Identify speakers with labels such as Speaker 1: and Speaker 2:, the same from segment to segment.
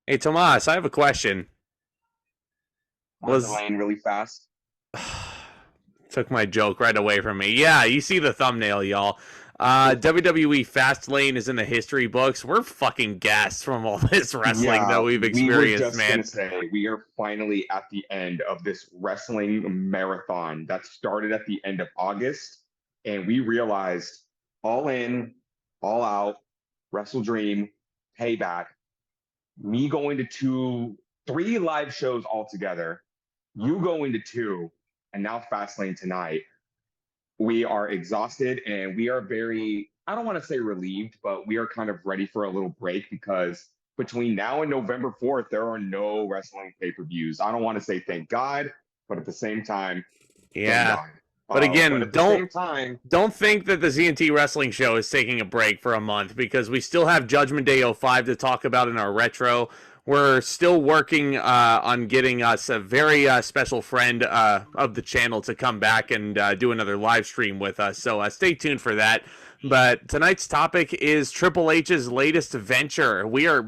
Speaker 1: Hey, Tomas, I have a question.
Speaker 2: On the
Speaker 1: Was
Speaker 2: lane really fast.
Speaker 1: took my joke right away from me. Yeah, you see the thumbnail, y'all. WWE Fastlane is in the history books. We're fucking gassed from all this wrestling that
Speaker 2: Yeah,
Speaker 1: we've
Speaker 2: we were
Speaker 1: experienced,
Speaker 2: just gonna
Speaker 1: man.
Speaker 2: say we are finally at the end of this wrestling marathon that started at the end of August, and we realized all in, all out, Wrestle Dream, Payback, me going to three live shows altogether, you going to two, and now Fastlane tonight. We are exhausted and we are very, I don't want to say relieved, but we are kind of ready for a little break because between now and November 4th, there are no wrestling pay per views. I don't want to say thank God, but at the same time, thank
Speaker 1: Yeah,
Speaker 2: God.
Speaker 1: but
Speaker 2: But
Speaker 1: again,
Speaker 2: at the same time,
Speaker 1: don't think that the ZNT wrestling show is taking a break for a month because we still have Judgment Day '05 to talk about in our retro. We're still working on getting us a very special friend of the channel to come back and do another live stream with us. So stay tuned for that. But tonight's topic is Triple H's latest venture. We are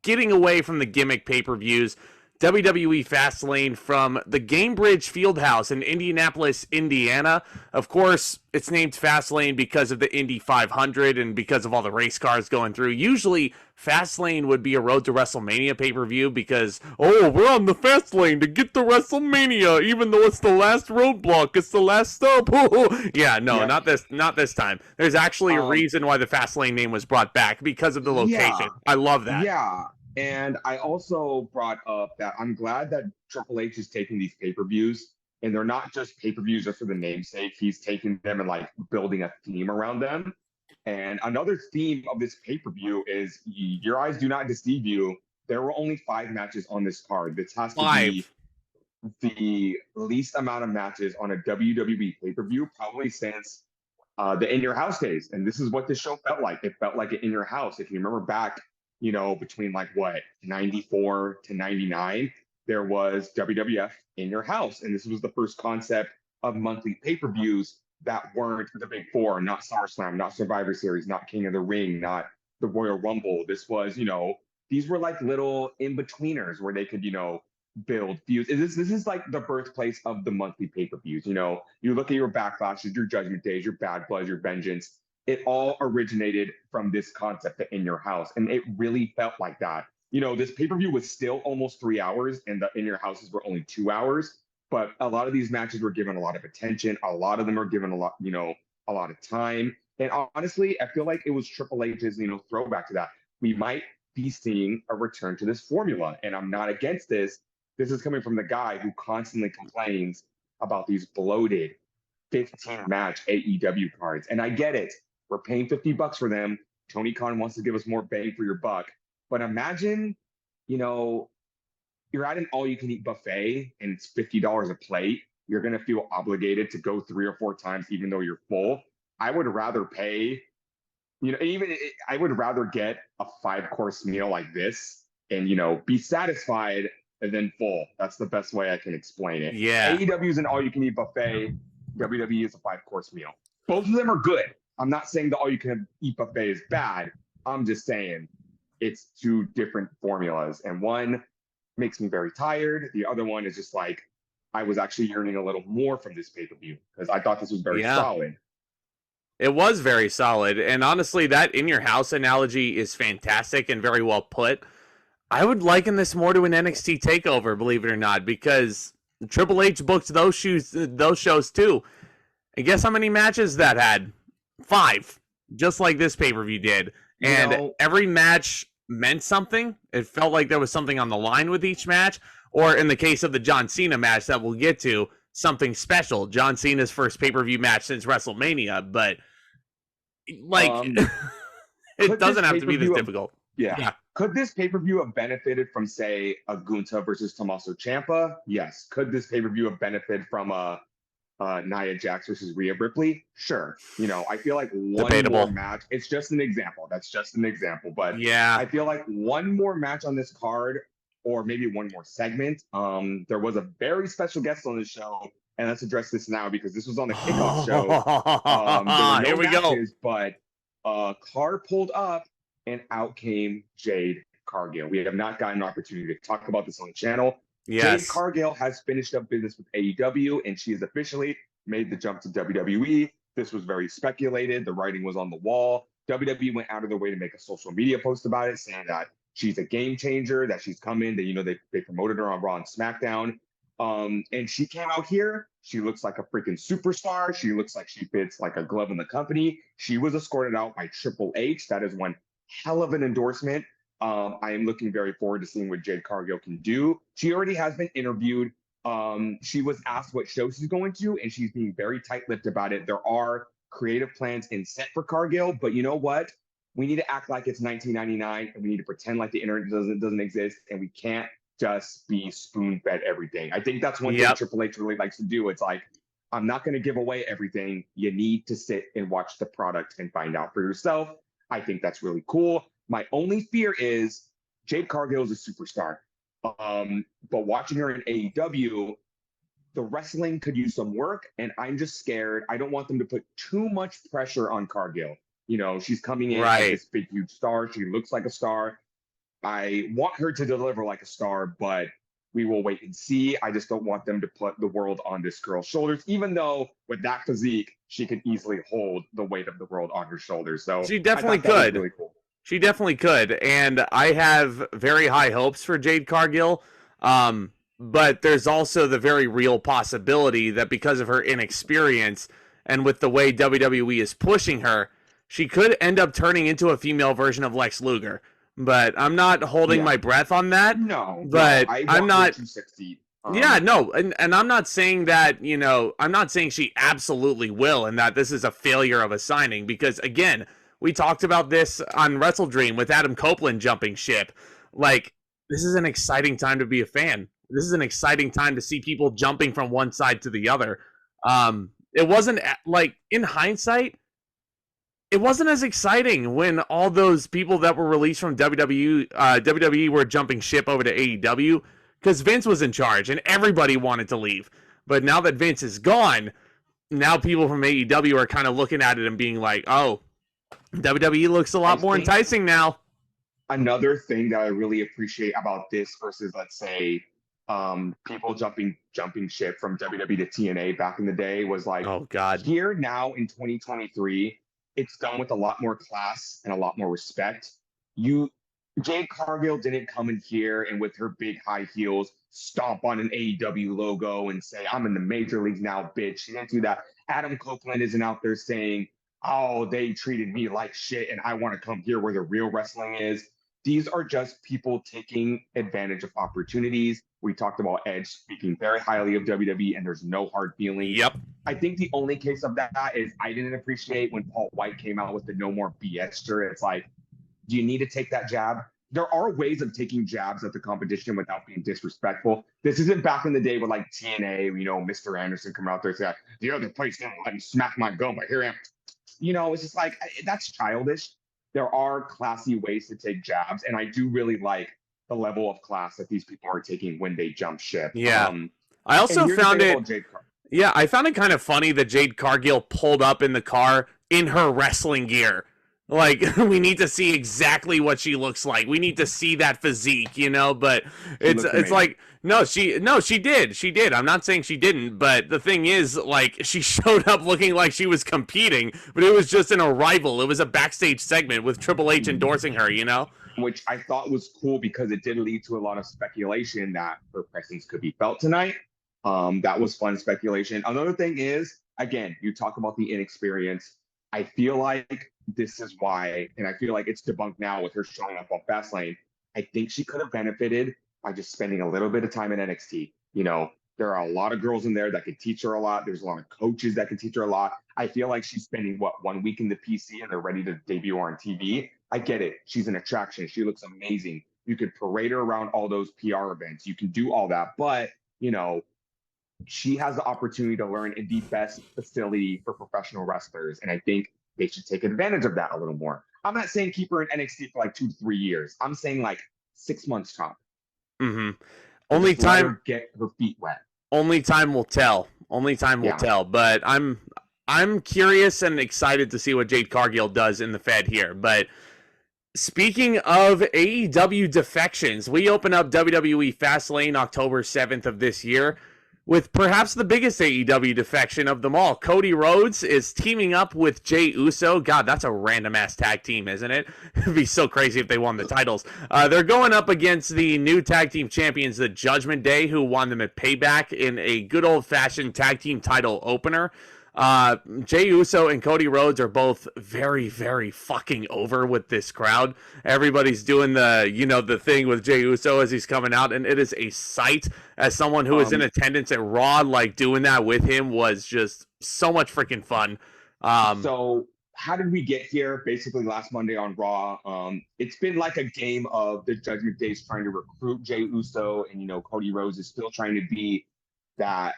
Speaker 1: getting away from the gimmick pay per views. WWE Fastlane from the Gamebridge Fieldhouse in Indianapolis, Indiana. Of course, it's named Fastlane because of the Indy 500 and because of all the race cars going through. Usually, Fastlane would be a Road to WrestleMania pay-per-view because, oh, we're on the Fastlane to get to WrestleMania, even though it's the last roadblock, it's the last stop. Yeah, no,
Speaker 2: yep.
Speaker 1: not this time. There's actually a
Speaker 2: Um,
Speaker 1: reason why the Fastlane name was brought back because of the
Speaker 2: yeah,
Speaker 1: location. I love that.
Speaker 2: yeah. And I also brought up that I'm glad that Triple H is taking these pay-per-views and they're not just pay-per-views just for the namesake. He's taking them and like building a theme around them. And another theme of this pay-per-view is your eyes do not deceive you. There were only 5 matches on this card. This has to be
Speaker 1: Five.
Speaker 2: the least amount of matches on a WWE pay-per-view probably since the In Your House days. And this is what this show felt like. It felt like it in your house. If you remember back, between like what, 94 to 99, there was WWF in your house. And this was the first concept of monthly pay-per-views that weren't the big four, not SummerSlam, not Survivor Series, not King of the Ring, not the Royal Rumble. This was, these were like little in-betweeners where they could, build views. This is like the birthplace of the monthly pay-per-views. You look at your backlashes, your judgment days, your bad blood, your vengeance. It all originated from this concept that in your house. And it really felt like that. This pay-per-view was still almost 3 hours, and the in your houses were only 2 hours. But a lot of these matches were given a lot of attention. A lot of them are given a lot of time. And honestly, I feel like it was Triple H's, throwback to that. We might be seeing a return to this formula. And I'm not against this. This is coming from the guy who constantly complains about these bloated 15 match AEW cards. And I get it. We're paying $50 for them. Tony Khan wants to give us more bang for your buck. But imagine, you know, you're at an all you can eat buffet and it's $50 a plate. You're going to feel obligated to go 3 or 4 times, even though you're full. I would rather pay, I would rather get a 5 course meal like this and, be satisfied and then full. That's the best way I can explain it.
Speaker 1: Yeah.
Speaker 2: AEW is an all you can eat buffet. WWE is a 5 course meal. Both of them are good. I'm not saying the all you can eat buffet is bad. I'm just saying it's two different formulas. And one makes me very tired. The other one is just like, I was actually yearning a little more from this pay per view because I thought this was very
Speaker 1: Yeah.
Speaker 2: solid.
Speaker 1: It was very solid. And honestly, that in your house analogy is fantastic and very well put. I would liken this more to an NXT takeover, believe it or not, because Triple H booked those shows too. And guess how many matches that had? 5. Just like this pay-per-view did.
Speaker 2: You
Speaker 1: And
Speaker 2: know,
Speaker 1: every match meant something. It felt like there was something on the line with each match. Or in the case of the John Cena match that we'll get to, something special. John Cena's first pay-per-view match since WrestleMania. But like
Speaker 2: um,
Speaker 1: it
Speaker 2: could this
Speaker 1: doesn't have
Speaker 2: pay
Speaker 1: to
Speaker 2: per
Speaker 1: be this
Speaker 2: view have,
Speaker 1: difficult.
Speaker 2: yeah,
Speaker 1: Yeah.
Speaker 2: could this pay per view have benefited from, say, a Gunta versus Tommaso Ciampa? Yes. Could this pay per view have benefited from a Nia Jax versus Rhea Ripley? Sure. I feel like one more
Speaker 1: Debatable.
Speaker 2: match. It's just an example. That's just an example. But
Speaker 1: Yeah.
Speaker 2: I feel like one more match on this card, or maybe one more segment. There was a very special guest on the show, and let's address this now because this was on the kickoff show. There were no
Speaker 1: Here we go.
Speaker 2: matches, but car pulled up, and out came Jade Cargill. We have not gotten an opportunity to talk about this on the channel. Jade
Speaker 1: Yes.
Speaker 2: Cargill has finished up business with AEW, and she has officially made the jump to WWE. This was very speculated. The writing was on the wall. WWE went out of their way to make a social media post about it, saying that she's a game changer, that she's coming, that, they promoted her on Raw and SmackDown. And she came out here. She looks like a freaking superstar. She looks like she fits like a glove in the company. She was escorted out by Triple H. That is one hell of an endorsement. I am looking very forward to seeing what Jade Cargill can do. She already has been interviewed. She was asked what show she's going to, and she's being very tight-lipped about it. There are creative plans in set for Cargill, but you know what? We need to act like it's 1999, and we need to pretend like the internet doesn't exist, and we can't just be spoon-fed everything. I think that's one thing Triple H really likes to do. It's like, I'm not going to give away everything. You need to sit and watch the product and find out for yourself. I think that's really cool. My only fear is Jade Cargill is a superstar. But watching her in AEW, the wrestling could use some work, and I'm just scared. I don't want them to put too much pressure on Cargill. She's coming in as this big, huge star. She looks like a star. I want her to deliver like a star, but we will wait and see. I just don't want them to put the world on this girl's shoulders, even though with that physique, she could easily hold the weight of the world on her shoulders. So
Speaker 1: she definitely could. Really cool. She definitely could. And I have very high hopes for Jade Cargill. But there's also the very real possibility that because of her inexperience and with the way WWE is pushing her, she could end up turning into a female version of Lex Luger. But I'm not holding my breath on that.
Speaker 2: No,
Speaker 1: but I'm not.
Speaker 2: 260.
Speaker 1: And I'm not saying that, I'm not saying she absolutely will and that this is a failure of a signing because, again, we talked about this on Wrestle Dream with Adam Copeland jumping ship. Like, this is an exciting time to be a fan. This is an exciting time to see people jumping from one side to the other. It wasn't, like, in hindsight, it wasn't as exciting when all those people that were released from WWE were jumping ship over to AEW because Vince was in charge and everybody wanted to leave. But now that Vince is gone, now people from AEW are kind of looking at it and being like, oh, WWE looks a lot more enticing now.
Speaker 2: Another thing that I really appreciate about this versus, let's say, people jumping ship from WWE to TNA back in the day was like,
Speaker 1: oh God,
Speaker 2: here now in 2023, it's done with a lot more class and a lot more respect. Jade Cargill didn't come in here and with her big high heels stomp on an AEW logo and say, I'm in the major leagues now, bitch. She didn't do that. Adam Copeland isn't out there saying, oh, they treated me like shit and I want to come here where the real wrestling is. These are just people taking advantage of opportunities. We talked about Edge speaking very highly of WWE, and there's no hard feelings.
Speaker 1: Yep.
Speaker 2: I think the only case of that is I didn't appreciate when Paul White came out with the no more BS shirt. It's like, do you need to take that jab? There are ways of taking jabs at the competition without being disrespectful. This isn't back in the day with like TNA, Mr. Anderson coming out there and saying, the other place didn't let me smack my gum, but here I am. It's just like, that's childish. There are classy ways to take jabs, and I do really like the level of class that these people are taking when they jump ship.
Speaker 1: Yeah. I also found it. Yeah, I found it kind of funny that Jade Cargill pulled up in the car in her wrestling gear. Like, we need to see exactly what she looks like. We need to see that physique, but it's like, no, she did. I'm not saying she didn't, but the thing is, like, she showed up looking like she was competing, but it was just an arrival. It was a backstage segment with Triple H endorsing her,
Speaker 2: Which I thought was cool because it did lead to a lot of speculation that her presence could be felt tonight. That was fun speculation. Another thing is, again, you talk about the inexperience. I feel like this is why, and I feel like it's debunked now with her showing up on Fastlane. I think she could have benefited by just spending a little bit of time in NXT. There are a lot of girls in there that could teach her a lot. There's a lot of coaches that can teach her a lot. I feel like she's spending, 1 week in the PC and they're ready to debut her on TV. I get it. She's an attraction. She looks amazing. You could parade her around all those PR events. You can do all that. But, she has the opportunity to learn in the best facility for professional wrestlers. And I think they should take advantage of that a little more. I'm not saying keep her in NXT for like 2 to 3 years. I'm saying like 6 months top.
Speaker 1: Mm-hmm. Only time
Speaker 2: get her feet wet.
Speaker 1: Only time will tell. Only time will tell. But I'm curious and excited to see what Jade Cargill does in the Fed here. But Speaking of AEW defections, we open up WWE Fastlane October 7th of this year with perhaps the biggest AEW defection of them all. Cody Rhodes is teaming up with Jey Uso. God, that's a random ass tag team, isn't it? It'd be so crazy if they won the titles. They're going up against the new tag team champions, the Judgment Day, who won them at Payback in a good old fashioned tag team title opener. Jey Uso and Cody Rhodes are both very, very fucking over with this crowd. Everybody's doing the thing with Jey Uso as he's coming out, and it is a sight. As someone who was in attendance at Raw, like doing that with him was just so much freaking fun.
Speaker 2: So how did we get here? Basically, last Monday on Raw, it's been like a game of the Judgment Day's trying to recruit Jey Uso, and Cody Rhodes is still trying to be that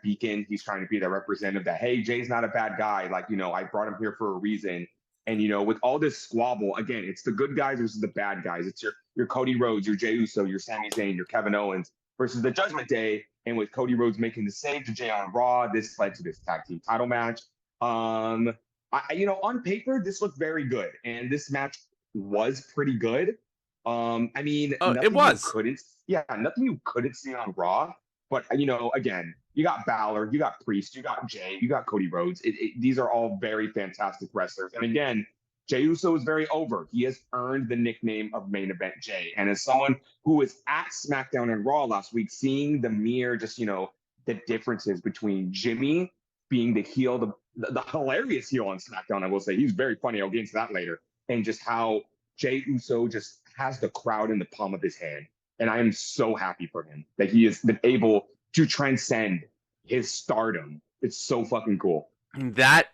Speaker 2: beacon. He's trying to be that representative that, hey, Jay's not a bad guy. Like, I brought him here for a reason. And, with all this squabble, again, it's the good guys versus the bad guys. It's your Cody Rhodes, your Jey Uso, your Sami Zayn, your Kevin Owens versus the Judgment Day. And with Cody Rhodes making the save to Jay on Raw, this led to this tag team title match. On paper, this looked very good. And this match was pretty good.
Speaker 1: It was.
Speaker 2: Nothing you couldn't see on Raw. But, again, you got Balor, you got Priest, you got Jay, you got Cody Rhodes. These are all very fantastic wrestlers. And again, Jey Uso is very over. He has earned the nickname of Main Event Jay. And as someone who was at SmackDown and Raw last week, seeing the mere the differences between Jimmy being the heel, the hilarious heel on SmackDown, I will say. He's very funny. I'll get into that later. And just how Jey Uso just has the crowd in the palm of his hand. And I am so happy for him that he has been able to transcend his stardom. It's so fucking cool.
Speaker 1: That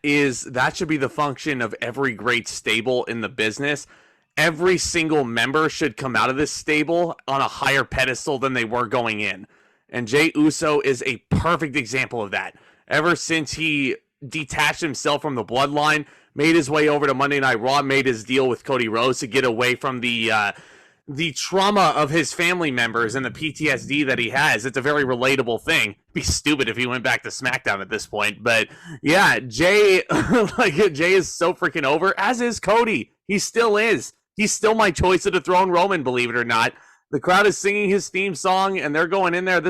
Speaker 1: should be the function of every great stable in the business. Every single member should come out of this stable on a higher pedestal than they were going in. And Jey Uso is a perfect example of that. Ever since he detached himself from the bloodline, made his way over to Monday Night Raw, made his deal with Cody Rhodes to get away from the trauma of his family members and the PTSD that he has. It's a very relatable thing. It'd be stupid if he went back to SmackDown at this point. But yeah, Jay is so freaking over, as is Cody. He still is. He's still my choice of the throne Roman, believe it or not. The crowd is singing his theme song and they're going in there.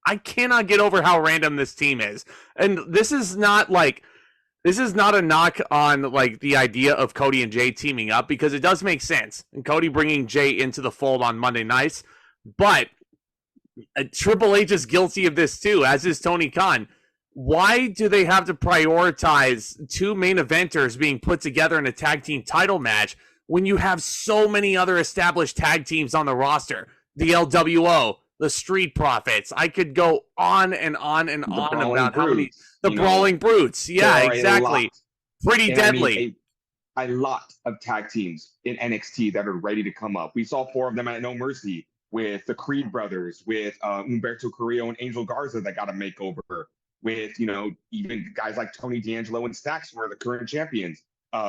Speaker 1: I cannot get over how random this team is. And this is not a knock on like the idea of Cody and Jay teaming up, because it does make sense. And Cody bringing Jay into the fold on Monday nights, but Triple H is guilty of this too, as is Tony Khan. Why do they have to prioritize two main eventers being put together in a tag team title match when you have so many other established tag teams on the roster? The LWO, the Street Profits. I could go on and on and on about how many. The Brawling Brutes. Yeah, exactly. Pretty deadly.
Speaker 2: A lot of tag teams in NXT that are ready to come up. We saw 4 of them at No Mercy with the Creed brothers, with Humberto Carrillo and Angel Garza that got a makeover, with, even guys like Tony D'Angelo and Stacks who are the current champions.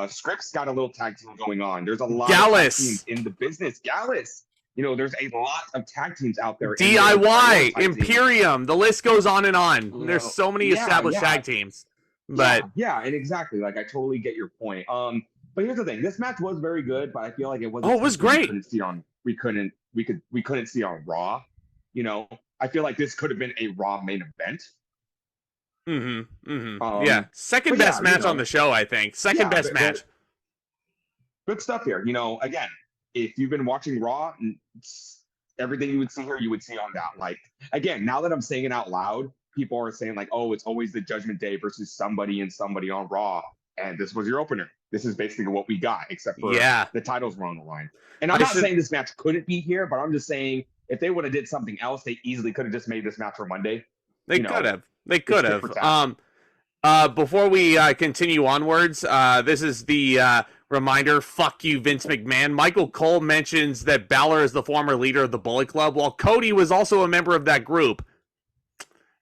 Speaker 2: Scripps got a little tag team going on. There's a lot of tag teams in the business. Gallus. There's a lot of tag teams out there.
Speaker 1: DIY, Imperium, the list goes on and on. There's so many established tag teams. But
Speaker 2: and exactly. Like, I totally get your point. But here's the thing: this match was very good, but I feel like it wasn't.
Speaker 1: Oh, it was great.
Speaker 2: We couldn't see on Raw. I feel like this could have been a Raw main event.
Speaker 1: Second best match on the show, I think. Second best match.
Speaker 2: Good stuff here. Again, if you've been watching Raw, everything you would see here, you would see on that. Like, again, now that I'm saying it out loud, people are saying like, oh, it's always the Judgment Day versus somebody and somebody on Raw. And this was your opener. This is basically what we got, except for the titles were on the line. And I'm not saying this match couldn't be here, but I'm just saying if they would have did something else, they easily could have just made this match for Monday.
Speaker 1: They could have. Before we continue onwards, this is the reminder, fuck you, Vince McMahon. Michael Cole mentions that Balor is the former leader of the Bullet Club, while Cody was also a member of that group.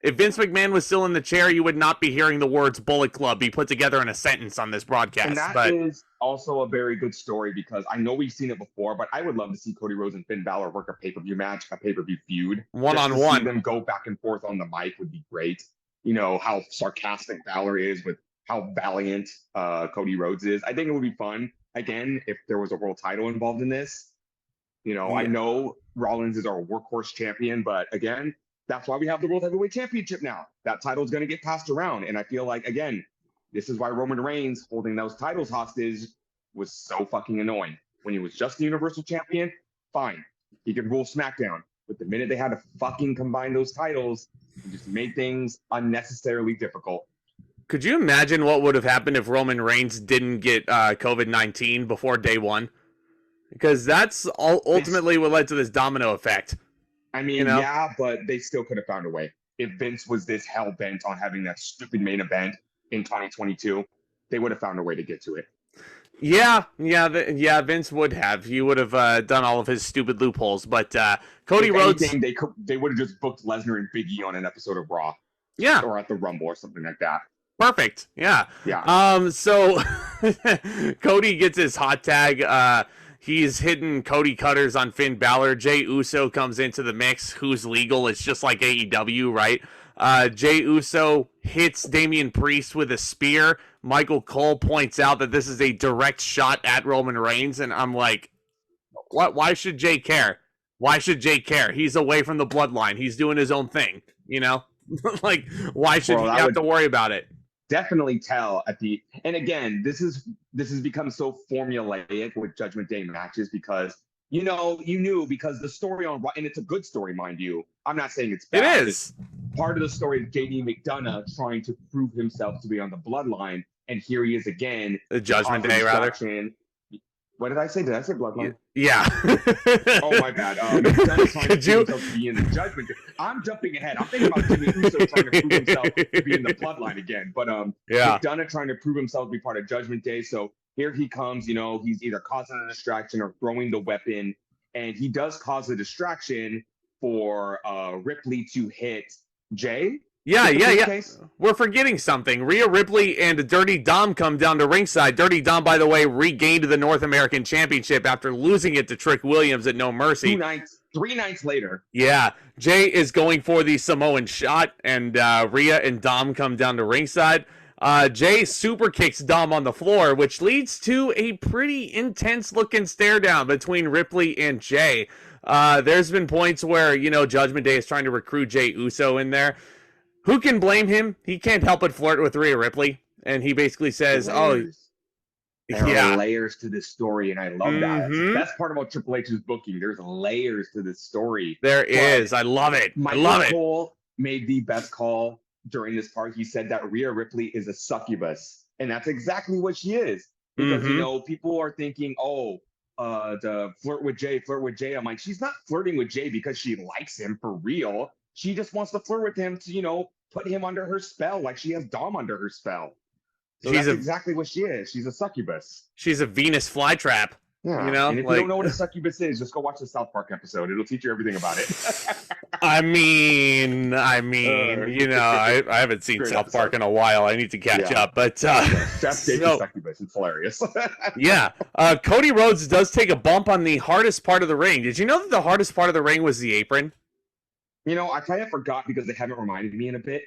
Speaker 1: If Vince McMahon was still in the chair, you would not be hearing the words Bullet Club be put together in a sentence on this broadcast.
Speaker 2: And that is also a very good story, because I know we've seen it before, but I would love to see Cody Rhodes and Finn Balor work a pay-per-view match, a pay-per-view feud.
Speaker 1: One-on-one.
Speaker 2: See them go back and forth on the mic would be great. How sarcastic Balor is with how valiant Cody Rhodes is. I think it would be fun. again, if there was a world title involved in this, I
Speaker 1: Yeah.
Speaker 2: know Rollins is our workhorse champion, but again, that's why we have the World Heavyweight Championship now. That title is going to get passed around. And I feel like, again, this is why Roman Reigns holding those titles hostage was so fucking annoying. When he was just the Universal Champion, fine. He could rule SmackDown. But the minute they had to fucking combine those titles, it just made things unnecessarily difficult.
Speaker 1: Could you imagine what would have happened if Roman Reigns didn't get COVID-19 before day one? Because that's ultimately what led to this domino effect.
Speaker 2: I mean, yeah, but they still could have found a way. If Vince was this hell-bent on having that stupid main event in 2022, they would have found a way to get to it.
Speaker 1: Yeah, Vince would have. He would have done all of his stupid loopholes. But Cody Rhodes...
Speaker 2: They would have just booked Lesnar and Big E on an episode of Raw.
Speaker 1: Yeah.
Speaker 2: Or at the Rumble or something like that.
Speaker 1: Perfect. Yeah.
Speaker 2: Yeah.
Speaker 1: So Cody gets his hot tag. He's hitting Cody cutters on Finn Balor. Jey Uso comes into the mix. Who's legal? It's just like AEW, right? Jey Uso hits Damian Priest with a spear. Michael Cole points out that this is a direct shot at Roman Reigns, and I'm like, what? Why should Jey care? Why should Jey care? He's away from the bloodline. He's doing his own thing, like, why should he have to worry about it?
Speaker 2: Definitely tell and again, this has become so formulaic with Judgment Day matches because you knew because the story and it's a good story, mind you. I'm not saying it's bad.
Speaker 1: It is.
Speaker 2: Part of the story is JD McDonough trying to prove himself to be on the bloodline, and here he is again.
Speaker 1: The Judgment Day, rather.
Speaker 2: What did I say? Did I say bloodline?
Speaker 1: Yeah.
Speaker 2: Oh my bad. McDonough trying to prove himself to be in the Judgment Day. I'm jumping ahead. I'm thinking about Jimmy Uso trying to prove himself to be in the bloodline again. But McDonough trying to prove himself to be part of Judgment Day. So here he comes. He's either causing a distraction or throwing the weapon, and he does cause a distraction for Ripley to hit Jay.
Speaker 1: Yeah. We're forgetting something. Rhea Ripley and Dirty Dom come down to ringside. Dirty Dom, by the way, regained the North American Championship after losing it to Trick Williams at No Mercy.
Speaker 2: 3 nights later.
Speaker 1: Yeah. Jay is going for the Samoan shot, and Rhea and Dom come down to ringside. Jay super kicks Dom on the floor, which leads to a pretty intense looking stare down between Ripley and Jay. There's been points where, Judgment Day is trying to recruit Jey Uso in there. Who can blame him? He can't help but flirt with Rhea Ripley. And he basically says, there
Speaker 2: are layers to this story, and I love that. That's the best part about Triple H's booking. There's layers to this story.
Speaker 1: There is. I love it.
Speaker 2: Michael Cole made the best call during this part. He said that Rhea Ripley is a succubus. And that's exactly what she is. Because, people are thinking, the flirt with Jay. I'm like, she's not flirting with Jay because she likes him for real. She just wants to flirt with him to, put him under her spell, like she has Dom under her spell. So that's exactly what she is. She's a succubus.
Speaker 1: She's a Venus flytrap.
Speaker 2: Yeah. And if you don't know what a succubus is, just go watch the South Park episode. It'll teach you everything about it.
Speaker 1: I haven't seen South Park in a while. I need to catch up. But
Speaker 2: Chef Dave's succubus. It's hilarious.
Speaker 1: Yeah. Cody Rhodes does take a bump on the hardest part of the ring. Did you know that the hardest part of the ring was the apron?
Speaker 2: I kind of forgot because they haven't reminded me in a bit.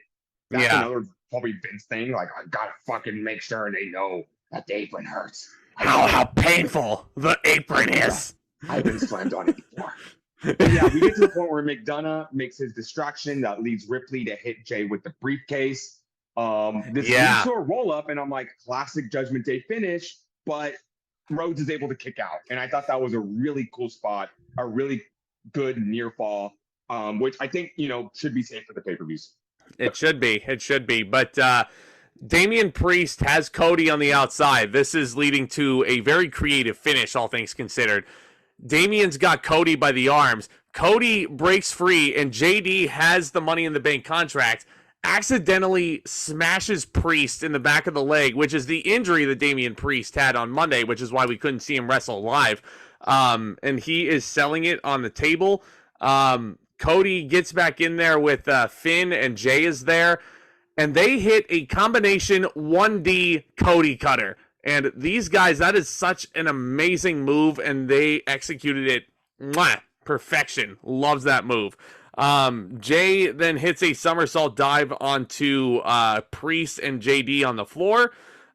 Speaker 2: That's another probably Vince thing. Like, I gotta fucking make sure they know that the apron hurts.
Speaker 1: How painful the apron is.
Speaker 2: I've been slammed on it before. But yeah, we get to the point where McDonough makes his distraction that leads Ripley to hit Jay with the briefcase. This leads to a roll-up, and I'm like, classic Judgment Day finish, but Rhodes is able to kick out. And I thought that was a really cool spot, a really good near fall. Which I think, should be safe for the pay-per-views.
Speaker 1: It should be. But Damian Priest has Cody on the outside. This is leading to a very creative finish, all things considered. Damian's got Cody by the arms. Cody breaks free, and JD has the Money in the Bank contract, accidentally smashes Priest in the back of the leg, which is the injury that Damian Priest had on Monday, which is why we couldn't see him wrestle live. And he is selling it on the table. Cody gets back in there with Finn, and Jay is there, and they hit a combination 1D Cody cutter. And these guys, that is such an amazing move, and they executed it perfection. Loves that move. Jay then hits a somersault dive onto Priest and JD on the floor.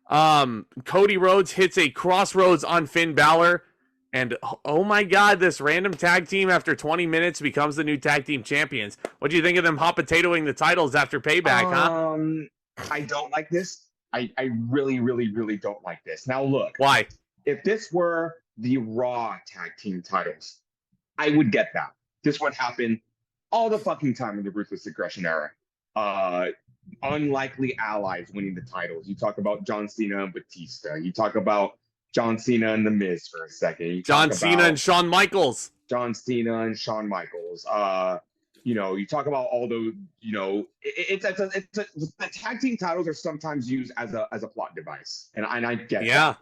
Speaker 1: Cody Rhodes hits a crossroads on Finn Balor. And oh my God, this random tag team after 20 minutes becomes the new tag team champions. What do you think of them hot potatoing the titles after Payback, huh?
Speaker 2: I don't like this. I really, really, really don't like this. Now, look,
Speaker 1: Why?
Speaker 2: if this were the Raw tag team titles, I would get that. This would happen all the fucking time in the Ruthless Aggression era. Unlikely allies winning the titles. You talk about John Cena and Batista. You talk about John Cena and The Miz for a second. You
Speaker 1: John Cena and Shawn Michaels.
Speaker 2: John Cena and Shawn Michaels. You talk about all those. The tag team titles are sometimes used as a plot device, and I get that.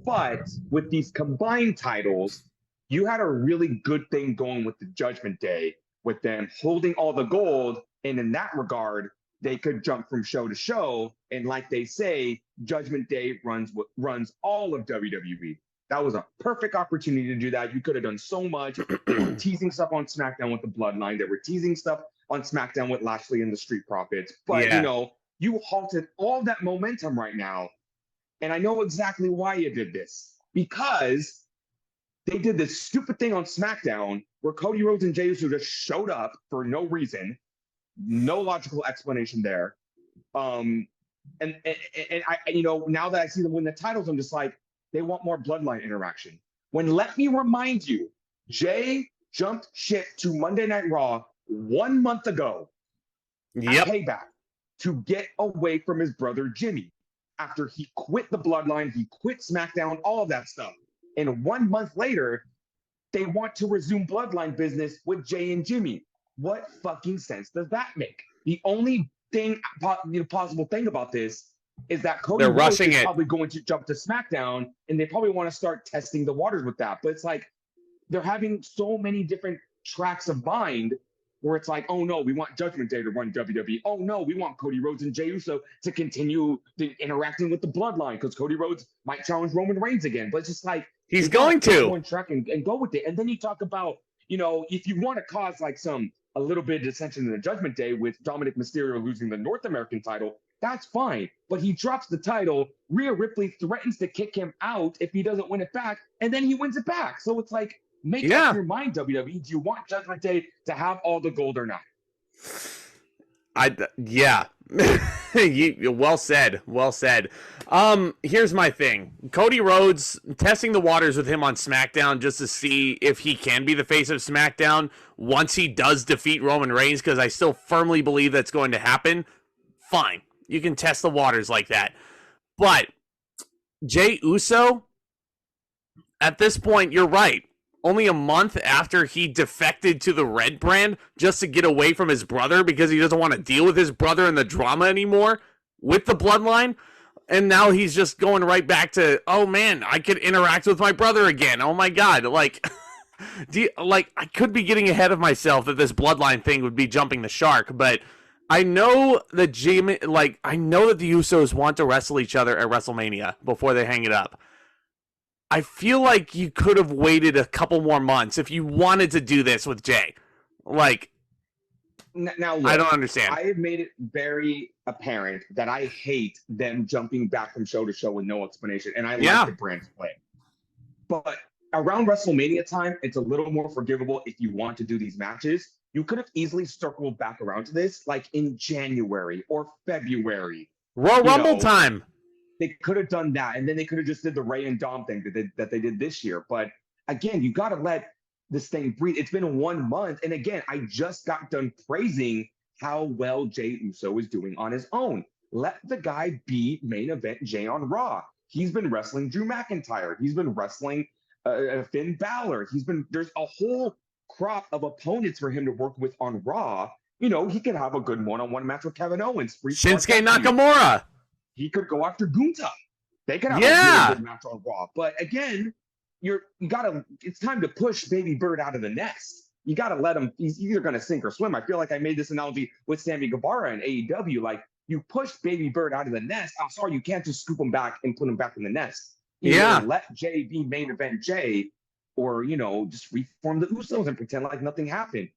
Speaker 2: But with these combined titles, you had a really good thing going with the Judgment Day, with them holding all the gold, and in that regard, they could jump from show to show. And like they say, Judgment Day runs all of WWE. That was a perfect opportunity to do that. You could have done so much. They were teasing stuff on SmackDown with the Bloodline. They were teasing stuff on SmackDown with Lashley and the Street Profits. But, you halted all that momentum right now. And I know exactly why you did this. Because they did this stupid thing on SmackDown where Cody Rhodes and Jey Uso just showed up for no reason. No logical explanation there. And I, now that I see them win the titles, I'm just like, they want more Bloodline interaction. When, let me remind you, Jey jumped ship to Monday Night Raw 1 month ago at Payback to get away from his brother Jimmy after he quit the Bloodline, he quit SmackDown, all of that stuff. And 1 month later, they want to resume Bloodline business with Jey and Jimmy. What fucking sense does that make? The only thing, possible thing about this is that Cody Rhodes is probably going to jump to SmackDown, and they probably want to start testing the waters with that. But it's like they're having so many different tracks of mind where it's like, oh no, we want Judgment Day to run WWE. Oh no, we want Cody Rhodes and Jey Uso to continue interacting with the Bloodline because Cody Rhodes might challenge Roman Reigns again. But it's just like
Speaker 1: he's going to
Speaker 2: one track and go with it. And then you talk about, if you want to cause like a little bit of dissension in the Judgment Day with Dominic Mysterio losing the North American title, that's fine. But he drops the title. Rhea Ripley threatens to kick him out if he doesn't win it back, and then he wins it back. So it's like, make up your mind, WWE. Do you want Judgment Day to have all the gold or not?
Speaker 1: Well said. Well said. Here's my thing. Cody Rhodes, testing the waters with him on SmackDown just to see if he can be the face of SmackDown once he does defeat Roman Reigns, because I still firmly believe that's going to happen. Fine. You can test the waters like that. But Jey Uso, at this point, you're right. Only a month after he defected to the Red brand just to get away from his brother because he doesn't want to deal with his brother and the drama anymore with the Bloodline. And now he's just going right back to, oh man, I could interact with my brother again. Oh my God. Like, I could be getting ahead of myself that this Bloodline thing would be jumping the shark, but I know that I know that the Usos want to wrestle each other at WrestleMania before they hang it up. I feel like you could have waited a couple more months if you wanted to do this with Jey. Like,
Speaker 2: now look,
Speaker 1: I don't understand.
Speaker 2: I have made it very apparent that I hate them jumping back from show to show with no explanation, and I like the brand's play. But around WrestleMania time, it's a little more forgivable if you want to do these matches. You could have easily circled back around to this, like in January or February.
Speaker 1: Royal Rumble time.
Speaker 2: They could have done that, and then they could have just did the Ray and Dom thing that they did this year. But again, you got to let this thing breathe. It's been 1 month, and again, I just got done praising how well Jey Uso is doing on his own. Let the guy be main event Jey on Raw. He's been wrestling Drew McIntyre. He's been wrestling Finn Balor. There's a whole crop of opponents for him to work with on Raw. He could have a good one-on-one match with Kevin Owens.
Speaker 1: Shinsuke Nakamura.
Speaker 2: He could go after Gunta. They could have a really good match on Raw. But again, it's time to push Baby Bird out of the nest. You got to let him, he's either going to sink or swim. I feel like I made this analogy with Sammy Guevara and AEW. Like, you push Baby Bird out of the nest. I'm sorry, you can't just scoop him back and put him back in the nest. Let Jey be main event Jey, or, just reform the Usos and pretend like nothing happened.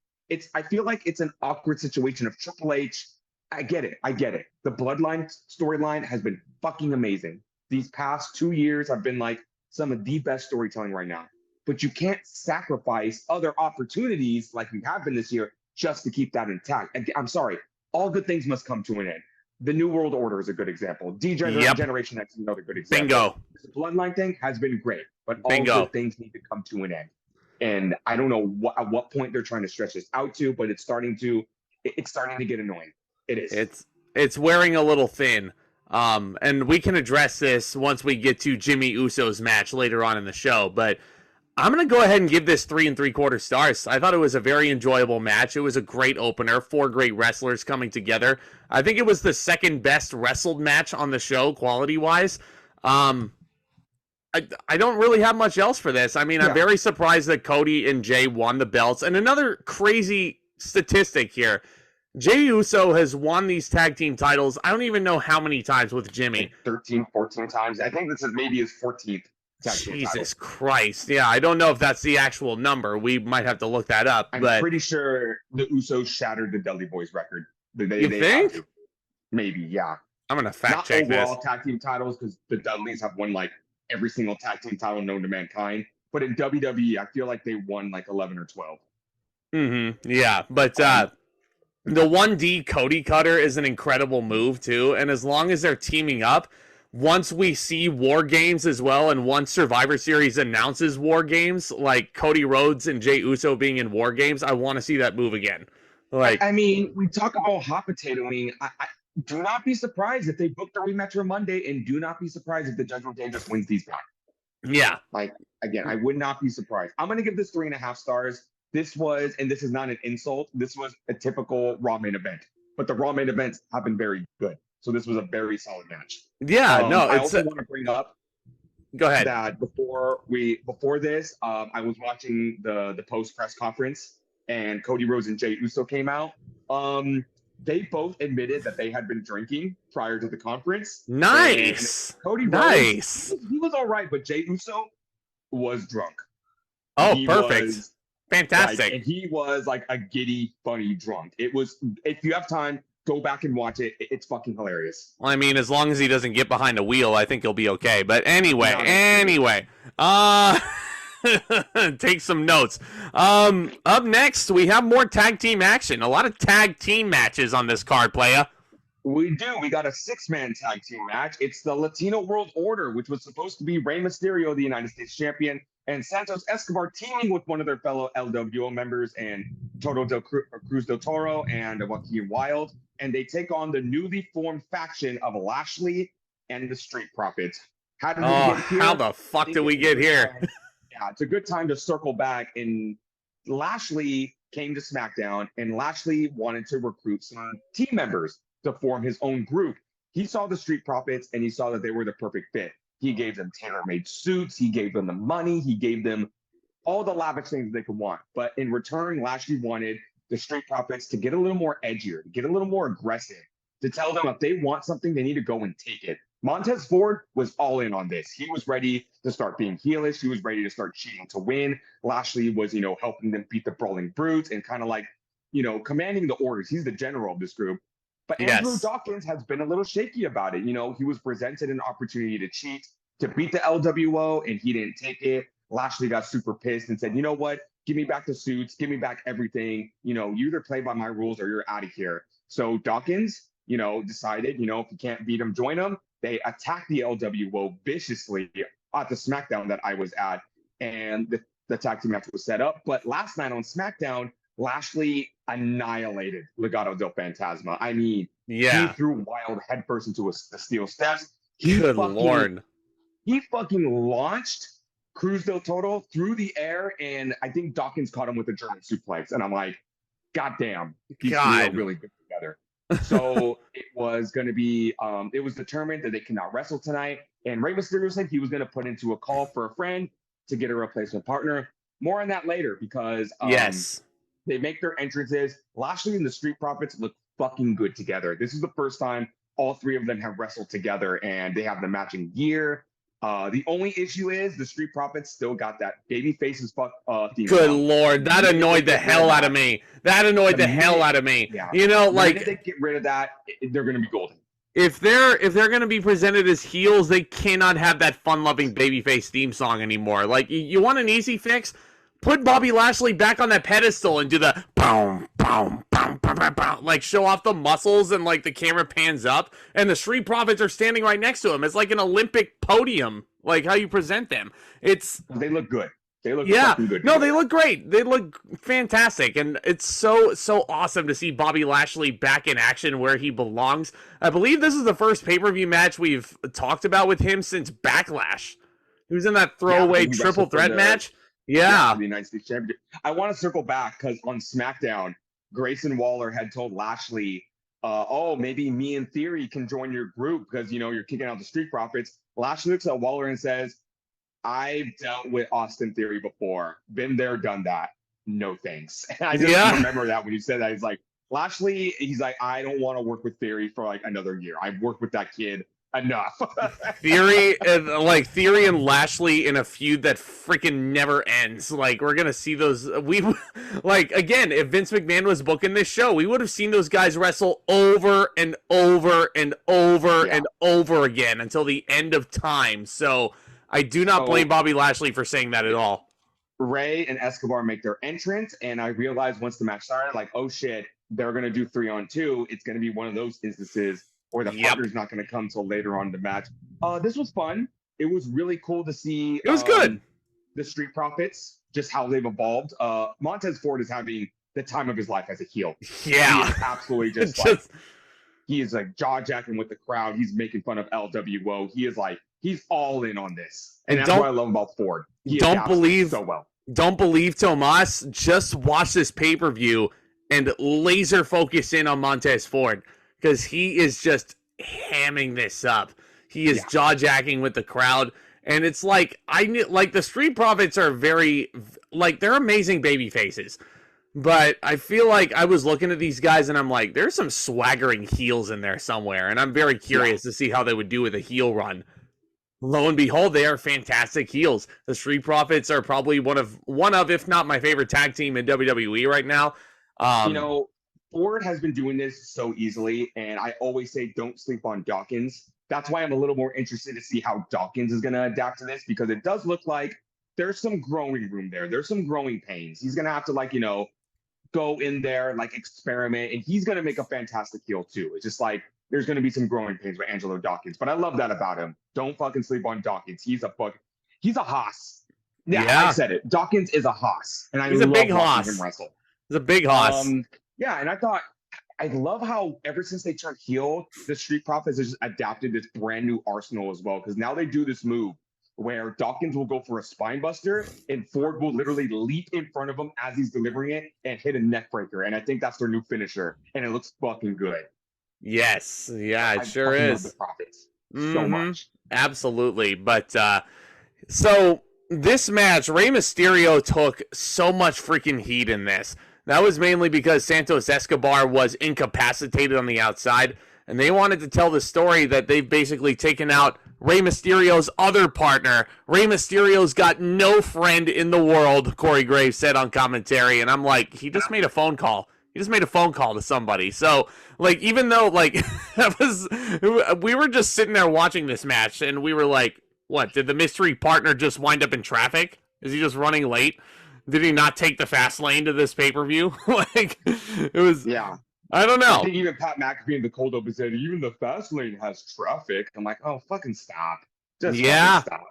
Speaker 2: I feel like it's an awkward situation of Triple H. I get it. The Bloodline storyline has been fucking amazing. these past 2 years have been like some of the best storytelling right now. But you can't sacrifice other opportunities like you have been this year just to keep that intact. And I'm sorry, all good things must come to an end. The New World Order is a good example. Generation X is another good example.
Speaker 1: Bingo.
Speaker 2: The Bloodline thing has been great, but all
Speaker 1: Bingo.
Speaker 2: good things need to come to an end. And I don't know at what point they're trying to stretch this out to, but it's starting to get annoying. It is.
Speaker 1: It's wearing a little thin. And we can address this once we get to Jimmy Uso's match later on in the show, but I'm going to go ahead and give this 3 3/4 stars. I thought it was a very enjoyable match. It was a great opener. 4 great wrestlers coming together. I think it was the second best wrestled match on the show, quality-wise. I don't really have much else for this. I mean, I'm very surprised that Cody and Jay won the belts. And another crazy statistic here. Jey Uso has won these tag team titles. I don't even know how many times with Jimmy.
Speaker 2: Like 13, 14 times. I think this is maybe his 14th.
Speaker 1: Jesus Christ. Yeah, I don't know if that's the actual number. We might have to look that up.
Speaker 2: I'm
Speaker 1: but
Speaker 2: pretty sure the Usos shattered the Dudley Boys record.
Speaker 1: You think?
Speaker 2: Maybe, yeah.
Speaker 1: I'm going to fact check this.
Speaker 2: Not overall tag team titles, because the Dudleys have won like every single tag team title known to mankind. But in WWE, I feel like they won like 11 or 12.
Speaker 1: Mm-hmm. Yeah, but the 1D Cody Cutter is an incredible move, too. And as long as they're teaming up, once we see War Games as well, and once Survivor Series announces War Games, like Cody Rhodes and Jey Uso being in War Games, I want to see that move again. Like,
Speaker 2: I mean, we talk about hot potatoing. I do not be surprised if they book the rematch for Monday, and do not be surprised if the Judgment Day just wins these back.
Speaker 1: Yeah.
Speaker 2: Like, again, I would not be surprised. I'm going to give this 3.5 stars. This was, and this is not an insult, this was a typical Raw main event. But the Raw main events have been very good. So this was a very solid match.
Speaker 1: Yeah, no,
Speaker 2: I also want to bring up
Speaker 1: go ahead.
Speaker 2: That before this, I was watching the post press conference, and Cody Rhodes and Jey Uso came out. They both admitted that they had been drinking prior to the conference.
Speaker 1: Nice.
Speaker 2: And Cody Rhodes, he was all right, but Jey Uso was drunk.
Speaker 1: Oh, perfect. Fantastic.
Speaker 2: Like, and he was like a giddy, funny drunk. It was, if you have time, go back and watch it. It's fucking hilarious.
Speaker 1: Well, I mean, as long as he doesn't get behind a wheel, I think he'll be okay. But anyway, take some notes. Up next, we have more tag team action. A lot of tag team matches on this card, playa.
Speaker 2: We do. We got a 6-man tag team match. It's the Latino World Order, which was supposed to be Rey Mysterio, the United States champion, and Santos Escobar teaming with one of their fellow LWO members, and Cruz del Toro and Joaquin Wilde. And they take on the newly formed faction of Lashley and the Street Profits. How did we get here?
Speaker 1: How the fuck did we get here?
Speaker 2: Yeah, it's a good time to circle back. And Lashley came to SmackDown, and Lashley wanted to recruit some team members to form his own group. He saw the Street Profits, and he saw that they were the perfect fit. He gave them tailor-made suits. He gave them the money. He gave them all the lavish things they could want. But in return, Lashley wanted the Street Profits to get a little more edgier, to get a little more aggressive, to tell them if they want something, they need to go and take it. Montez Ford was all in on this. He was ready to start being heelish. He was ready to start cheating to win. Lashley was, helping them beat the Brawling Brutes and kind of like, commanding the orders. He's the general of this group. But Andrew Dawkins has been a little shaky about it. He was presented an opportunity to cheat, to beat the LWO, and he didn't take it. Lashley got super pissed and said, you know what? Give me back the suits. Give me back everything. You either play by my rules or you're out of here. So Dawkins, decided, if you can't beat him, join him. They attacked the LWO viciously at the SmackDown that I was at. And the tag team match was set up. But last night on SmackDown, Lashley annihilated Legado del Fantasma. I mean, he threw Wilde headfirst into the steel steps.
Speaker 1: Good Lord.
Speaker 2: He fucking launched Cruz del Toro through the air, and I think Dawkins caught him with a German suplex. And I'm like, God damn, these two are really good together. So it was going to be, it was determined that they cannot wrestle tonight. And Rey Mysterio said he was going to put into a call for a friend to get a replacement partner. More on that later, because they make their entrances. Lashley and the Street Profits look fucking good together. This is the first time all three of them have wrestled together, and they have the matching gear. The only issue is the Street Profits still got that baby faces theme.
Speaker 1: Good Lord, that annoyed the hell out of me. That annoyed the hell out of me.
Speaker 2: Yeah.
Speaker 1: Like,
Speaker 2: if they get rid of that, they're going to be golden.
Speaker 1: if they're going to be presented as heels, they cannot have that fun-loving babyface theme song anymore. Like, you want an easy fix? Put Bobby Lashley back on that pedestal and do the boom, boom, boom, boom, boom, boom, like show off the muscles and like the camera pans up and the Street Profits are standing right next to him. It's like an Olympic podium, like how you present them.
Speaker 2: They look good. They look
Speaker 1: fucking
Speaker 2: good.
Speaker 1: No, they look great. They look fantastic. And it's so awesome to see Bobby Lashley back in action where he belongs. I believe this is the first pay-per-view match we've talked about with him since Backlash. He was in that throwaway triple threat match. Yeah.
Speaker 2: The United States Championship. I want to circle back because on SmackDown, Grayson Waller had told Lashley, maybe me and Theory can join your group because, you're kicking out the Street Profits. Lashley looks at Waller and says, I've dealt with Austin Theory before. Been there, done that. No thanks. And I just remember that when you said that. He's like, Lashley, he's like, I don't want to work with Theory for like another year. I've worked with that kid enough.
Speaker 1: Theory and Lashley in a feud that freaking never ends. Like, we're gonna see those. Again, if Vince McMahon was booking this show, we would have seen those guys wrestle over and over and over and over again until the end of time. So I do not blame Bobby Lashley for saying that at all.
Speaker 2: Ray and Escobar make their entrance, and I realized once the match started, like, oh shit, they're gonna do 3-on-2. It's gonna be one of those instances or the partner's not going to come till later on in the match. This was fun. It was really cool to see.
Speaker 1: It was good.
Speaker 2: The Street Profits, just how they've evolved. Montez Ford is having the time of his life as a heel.
Speaker 1: Yeah.
Speaker 2: He is absolutely he is like jaw-jacking with the crowd. He's making fun of LWO. He is like, he's all in on this. And that's what I love about Ford. Don't believe
Speaker 1: Tomas. Just watch this pay-per-view and laser focus in on Montez Ford. Because he is just hamming this up. He is jaw-jacking with the crowd. And it's like, the Street Profits are very, they're amazing baby faces. But I feel like I was looking at these guys and I'm like, there's some swaggering heels in there somewhere. And I'm very curious to see how they would do with a heel run. Lo and behold, they are fantastic heels. The Street Profits are probably one of, if not my favorite tag team in WWE right now.
Speaker 2: Ford has been doing this so easily, and I always say don't sleep on Dawkins. That's why I'm a little more interested to see how Dawkins is going to adapt to this, because it does look like there's some growing room there. There's some growing pains. He's going to have to, go in there, experiment, and he's going to make a fantastic heel, too. It's just there's going to be some growing pains with Angelo Dawkins, but I love that about him. Don't fucking sleep on Dawkins. He's a hoss. Yeah, I said it. Dawkins is a hoss, and
Speaker 1: he's
Speaker 2: love
Speaker 1: a big hoss.
Speaker 2: Him wrestle.
Speaker 1: He's a big hoss.
Speaker 2: Yeah, and I love how ever since they turned heel, the Street Profits has just adapted this brand new arsenal as well, because now they do this move where Dawkins will go for a spine buster and Ford will literally leap in front of him as he's delivering it and hit a neck breaker. And I think that's their new finisher, and it looks fucking good.
Speaker 1: Yes, yeah, it sure is.
Speaker 2: Love the Profits so much.
Speaker 1: Absolutely. But so this match, Rey Mysterio took so much freaking heat in this. That was mainly because Santos Escobar was incapacitated on the outside, and they wanted to tell the story that they've basically taken out Rey Mysterio's other partner. Rey Mysterio's got no friend in the world, Corey Graves said on commentary, and I'm like, he just made a phone call. He just made a phone call to somebody. So, even though, we were just sitting there watching this match, and we were like, what, did the mystery partner just wind up in traffic? Is he just running late? Did he not take the fast lane to this pay-per-view? It was... Yeah. I don't know.
Speaker 2: I think even Pat McAfee in the cold open said, even the fast lane has traffic. I'm like, oh, fucking stop. Just stop.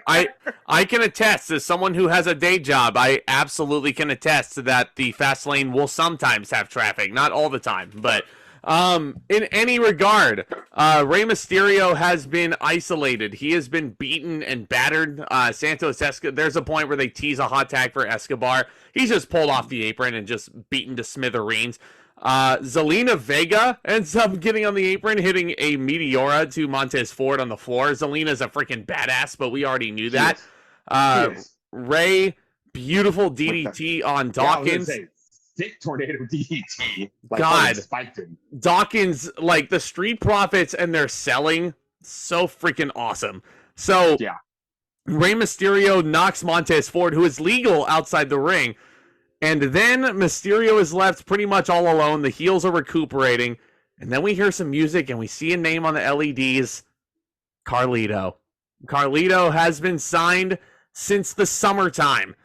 Speaker 1: I can attest, as someone who has a day job, I absolutely can attest to that the fast lane will sometimes have traffic. Not all the time, but... in any regard, Rey Mysterio has been isolated. He has been beaten and battered. Santos Escobar, there's a point where they tease a hot tag for Escobar. He's just pulled off the apron and just beaten to smithereens. Zelina Vega ends up getting on the apron, hitting a Meteora to Montez Ford on the floor. Zelina's a freaking badass, but we already knew that. Rey, beautiful DDT on Dawkins.
Speaker 2: Sick tornado DDT.
Speaker 1: God,
Speaker 2: spiked him.
Speaker 1: Dawkins, the Street Profits and their selling, so freaking awesome. So, Rey Mysterio knocks Montez Ford, who is legal outside the ring, and then Mysterio is left pretty much all alone. The heels are recuperating, And then we hear some music and we see a name on the LEDs, Carlito. Carlito has been signed since the summertime.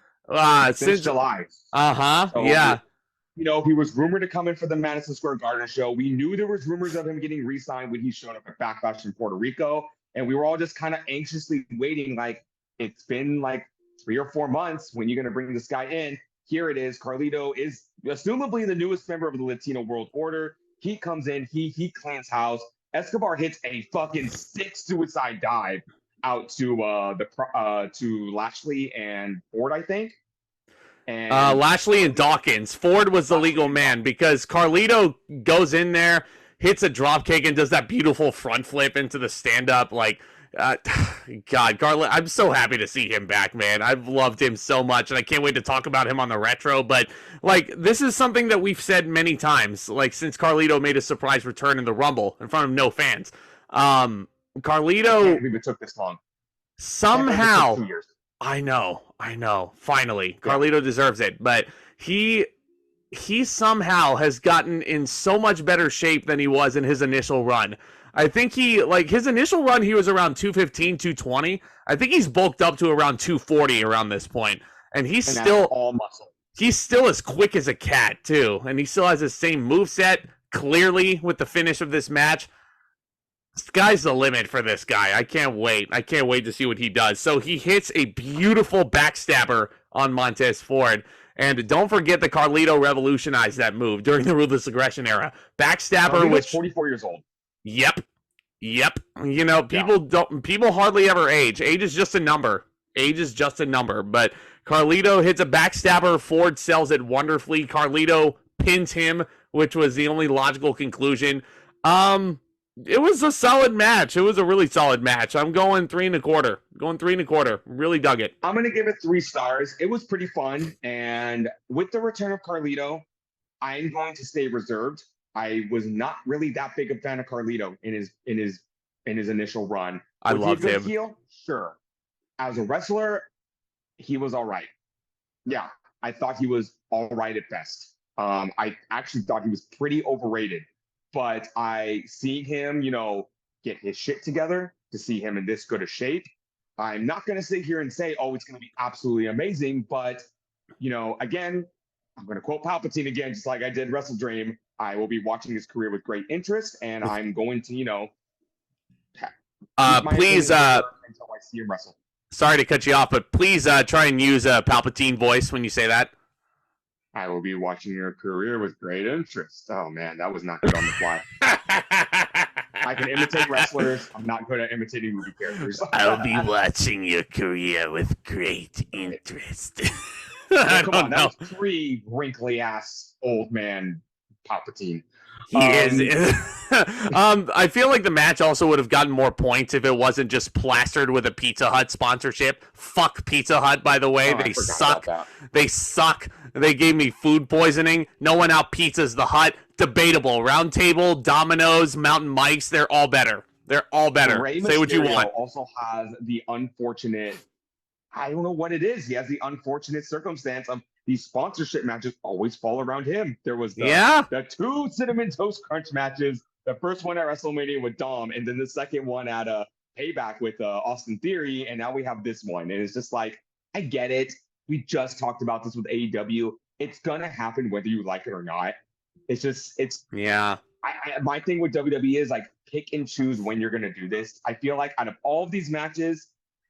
Speaker 2: Since July.
Speaker 1: Yeah.
Speaker 2: You know, he was rumored to come in for the Madison Square Garden show. We knew there was rumors of him getting re-signed when he showed up at Backlash in Puerto Rico. And we were all just kind of anxiously waiting, like, it's been like 3 or 4 months. When you're going to bring this guy in? Here it is. Carlito is assumably the newest member of the Latino World Order. He comes in, he cleans house. Escobar hits a fucking sick suicide dive out to Lashley and Ford, I think. And
Speaker 1: Lashley and Dawkins. Ford was the legal man because Carlito goes in there, hits a dropkick, and does that beautiful front flip into the stand-up. Like, God, Carlito, I'm so happy to see him back, man. I've loved him so much, and I can't wait to talk about him on the Retro. But, like, this is something that we've said many times, like, since Carlito made a surprise return in the Rumble in front of no fans. Carlito...
Speaker 2: I can't believe it took this long.
Speaker 1: Somehow...
Speaker 2: 2 years.
Speaker 1: I know. Finally, Carlito deserves it, but he somehow has gotten in so much better shape than he was in his initial run. I think his initial run, he was around 215, 220. I think he's bulked up to around 240 around this point, and he's still
Speaker 2: all muscle.
Speaker 1: He's still as quick as a cat too, and he still has the same moveset. Clearly, with the finish of this match. Sky's the limit for this guy. I can't wait. I can't wait to see what he does. So he hits a beautiful backstabber on Montez Ford. And don't forget that Carlito revolutionized that move during the Ruthless Aggression era. Backstabber,
Speaker 2: which 44 years old.
Speaker 1: Yep. You know, people hardly ever age. Age is just a number. But Carlito hits a backstabber. Ford sells it wonderfully. Carlito pins him, which was the only logical conclusion. It was a solid match. It was a really solid match. I'm going 3 1/4. Really dug it.
Speaker 2: I'm going to give it 3 stars. It was pretty fun. And with the return of Carlito, I'm going to stay reserved. I was not really that big a fan of Carlito in his initial run.
Speaker 1: I loved him.
Speaker 2: Heel? Sure. As a wrestler, he was all right. Yeah, I thought he was all right at best. I actually thought he was pretty overrated. But seeing him, get his shit together, to see him in this good a shape, I'm not going to sit here and say, oh, it's going to be absolutely amazing. But, again, I'm going to quote Palpatine again, just like I did Wrestle Dream. I will be watching his career with great interest, and I'm going to,
Speaker 1: please,
Speaker 2: until I see him wrestle.
Speaker 1: Sorry to cut you off, but please try and use a Palpatine voice when you say that.
Speaker 2: I will be watching your career with great interest. Oh, man, that was not good on the fly. I can imitate wrestlers. I'm not good at imitating movie characters.
Speaker 1: I'll be watching your career with great interest.
Speaker 2: Come on, that was 3 wrinkly-ass old man Palpatine.
Speaker 1: He is. I feel like the match also would have gotten more points if it wasn't just plastered with a Pizza Hut sponsorship. Fuck Pizza Hut, by the way. They suck. They suck. They gave me food poisoning. No one out pizzas the Hut. Debatable. Round Table, Domino's, Mountain Mike's, they're all better. Say what you want.
Speaker 2: Also has the unfortunate, I don't know what it is. He has the unfortunate circumstance of these sponsorship matches always fall around him. There was the 2 Cinnamon Toast Crunch matches. The first one at WrestleMania with Dom, and then the second one at Payback with Austin Theory, and now we have this one. And it's just like, I get it. We just talked about this with AEW. It's gonna happen whether you like it or not. My thing with WWE is like pick and choose when you're gonna do this. I feel like out of all of these matches,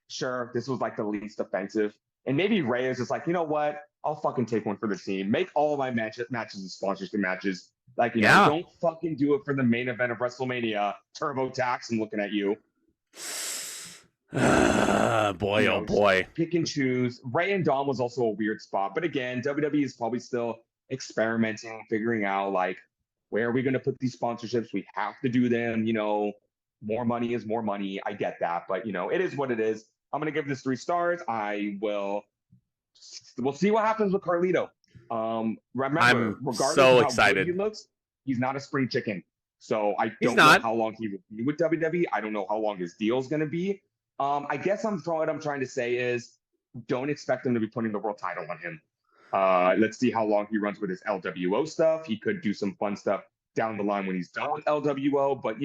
Speaker 2: sure, this was like the least offensive. And maybe Ray is just like, you know what? I'll fucking take one for the team. Make all of my matches and sponsorship matches. Like, don't fucking do it for the main event of WrestleMania. TurboTax, I'm looking at you.
Speaker 1: Boy.
Speaker 2: Pick and choose. Ray and Dom was also a weird spot. But again, WWE is probably still experimenting, figuring out, like, where are we going to put these sponsorships? We have to do them. More money is more money. I get that. But, it is what it is. I'm going to give this 3 stars. We'll see what happens with Carlito. Remember, regardless
Speaker 1: so
Speaker 2: of how
Speaker 1: excited.
Speaker 2: good he looks, he's not a spring chicken. So I don't know how long he will be with WWE. I don't know how long his deal is going to be. I guess what I'm trying to say is don't expect him to be putting the world title on him. Let's see how long he runs with his LWO stuff. He could do some fun stuff down the line when he's done with LWO. But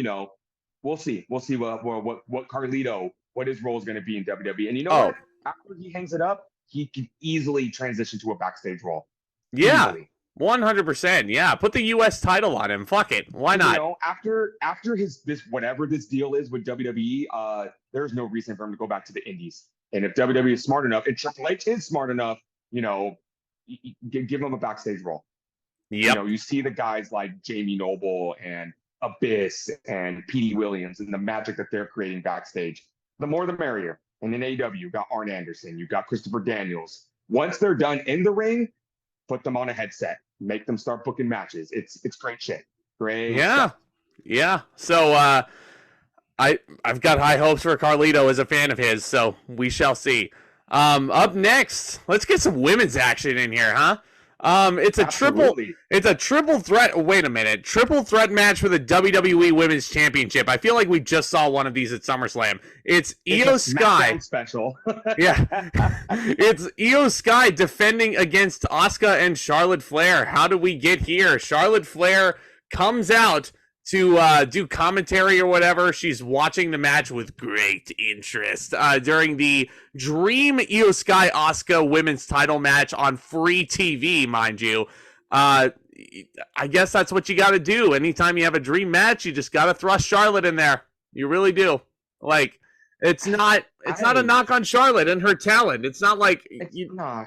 Speaker 2: we'll see. We'll see what Carlito, what his role is going to be in WWE. And you know
Speaker 1: Oh,
Speaker 2: what? After he hangs it up, he could easily transition to a backstage role.
Speaker 1: yeah.
Speaker 2: Easily.
Speaker 1: 100%. Yeah, put the U.S. title on him. Fuck it. Why not?
Speaker 2: After this whatever this deal is with WWE, there's no reason for him to go back to the Indies. And if WWE is smart enough, and Triple H is smart enough, give him a backstage role.
Speaker 1: Yep.
Speaker 2: You see the guys like Jamie Noble and Abyss and Petey Williams and the magic that they're creating backstage. The more the merrier. And in AEW, you got Arn Anderson, you got Christopher Daniels. Once they're done in the ring, put them on a headset. Make them start booking matches. It's great shit. Great.
Speaker 1: Yeah.
Speaker 2: Stuff.
Speaker 1: Yeah. So I've got high hopes for Carlito as a fan of his, so we shall see. Up next, let's get some women's action in here, huh? It's a triple threat. Wait a minute. Triple threat match for the WWE Women's Championship. I feel like we just saw one of these at SummerSlam. It's Io Sky
Speaker 2: special.
Speaker 1: Yeah. It's Io Sky defending against Asuka and Charlotte Flair. How do we get here? Charlotte Flair comes out to do commentary or whatever. She's watching the match with great interest during the Dream Io Sky Asuka women's title match on free TV, mind you. I guess that's what you got to do. Anytime you have a dream match, you just got to thrust Charlotte in there. You really do. Like, it's not a knock on Charlotte and her talent. It's not like
Speaker 2: it's not.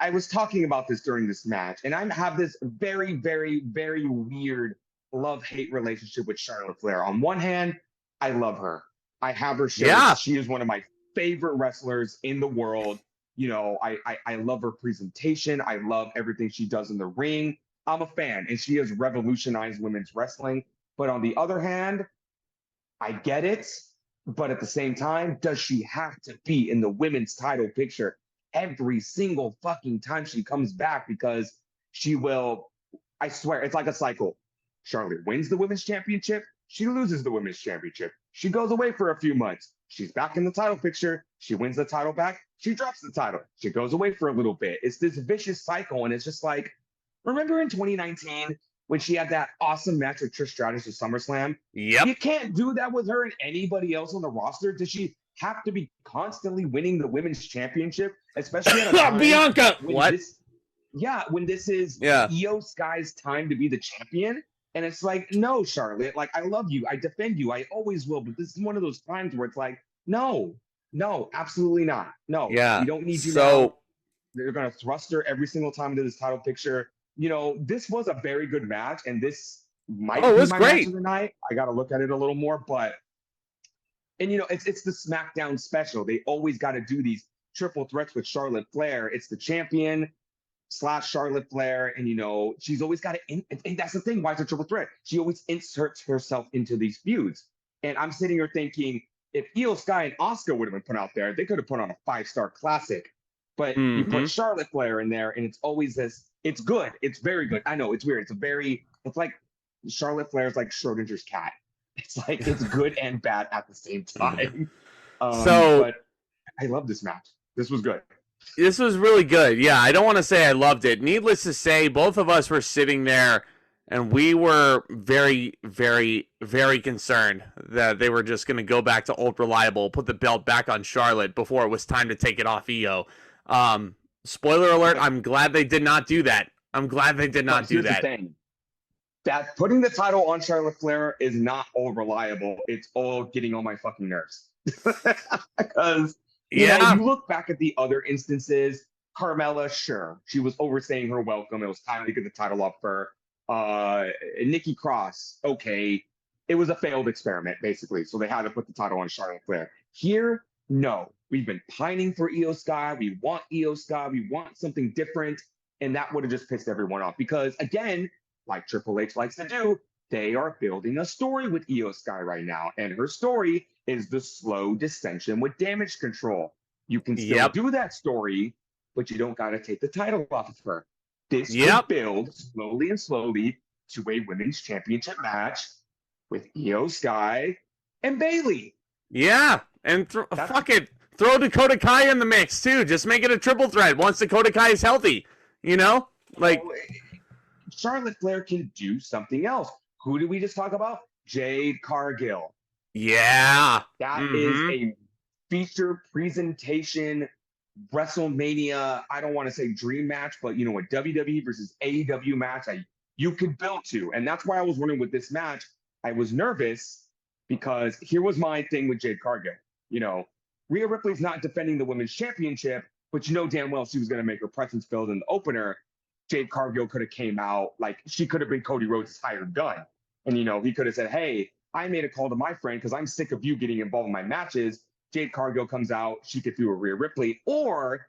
Speaker 2: I was talking about this during this match, and I have this very, very, very weird love-hate relationship with Charlotte Flair. On one hand, I love her. I have her shirt.
Speaker 1: Yeah.
Speaker 2: She is one of my favorite wrestlers in the world. I love her presentation. I love everything she does in the ring. I'm a fan, and she has revolutionized women's wrestling. But on the other hand, I get it. But at the same time, does she have to be in the women's title picture every single fucking time she comes back? Because she will, I swear, it's like a cycle. Charlotte wins the women's championship. She loses the women's championship. She goes away for a few months. She's back in the title picture. She wins the title back. She drops the title. She goes away for a little bit. It's this vicious cycle. And it's just like, remember in 2019 when she had that awesome match with Trish Stratus at SummerSlam?
Speaker 1: Yep.
Speaker 2: You can't do that with her and anybody else on the roster. Does she have to be constantly winning the women's championship? Especially at a time
Speaker 1: Bianca.
Speaker 2: What? When this is Io Sky's time to be the champion. And it's like, no, Charlotte, like, I love you. I defend you. I always will. But this is one of those times where it's like, no, absolutely not. No, we don't need you now. They're going to thrust her every single time into this title picture. This was a very good match. And this might be my match of the night. I got to look at it a little more. But, it's the SmackDown special. They always got to do these triple threats with Charlotte Flair. It's the champion / Charlotte Flair, and she's always got to, and that's the thing, why it's a triple threat. She always inserts herself into these feuds. And I'm sitting here thinking, if Io Sky and Asuka would have been put out there, they could have put on a 5-star classic. But you put Charlotte Flair in there, and it's always this, it's good. It's very good. I know, it's weird. It's like Charlotte Flair's like Schrodinger's cat. It's like, it's good and bad at the same time. But I love this match. This was good.
Speaker 1: This was really good. Yeah, I don't want to say I loved it. Needless to say, both of us were sitting there and we were very, very, very concerned that they were just going to go back to Old Reliable, put the belt back on Charlotte before it was time to take it off Io. Spoiler alert, I'm glad they did not do that. I'm glad they did not do that.
Speaker 2: That putting the title on Charlotte Flair is not Old Reliable. It's all getting on my fucking nerves. Because you look back at the other instances, Carmella, sure, she was overstaying her welcome. It was time to get the title off her. Nikki Cross, okay. It was a failed experiment, basically. So they had to put the title on Charlotte Flair. Here, no. We've been pining for Io Sky. We want Io Sky. We want something different. And that would have just pissed everyone off. Because, again, like Triple H likes to do, they are building a story with Io Sky right now. And her story is the slow dissension with Damage Control. You can still do that story, but you don't got to take the title off of her. This will build slowly and slowly to a women's championship match with Io Sky and Bayley.
Speaker 1: Yeah, and fuck it. Throw Dakota Kai in the mix, too. Just make it a triple threat once Dakota Kai is healthy. Like,
Speaker 2: Charlotte Flair can do something else. who did we just talk about? Jade Cargill.
Speaker 1: Yeah.
Speaker 2: That is a feature presentation WrestleMania. I don't want to say dream match, but you know, a WWE versus AEW match you could build to. And that's why I was wondering with this match, I was nervous because here was my thing with Jade Cargill. You know, Rhea Ripley's not defending the women's championship, but you know damn well she was going to make her presence felt in the opener. Jade Cargill could have came out like she could have been Cody Rhodes' hired gun. And, you know, he could have said, hey, I made a call to my friend because I'm sick of you getting involved in my matches. Jade Cargill comes out, she could do a Rhea Ripley, or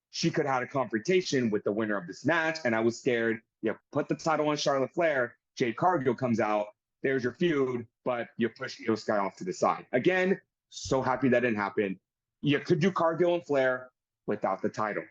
Speaker 2: she could have had a confrontation with the winner of this match. And I was scared, you put the title on Charlotte Flair, Jade Cargill comes out, there's your feud, but you push Io Sky off to the side. Again, so happy that didn't happen. You could do Cargill and Flair without the title.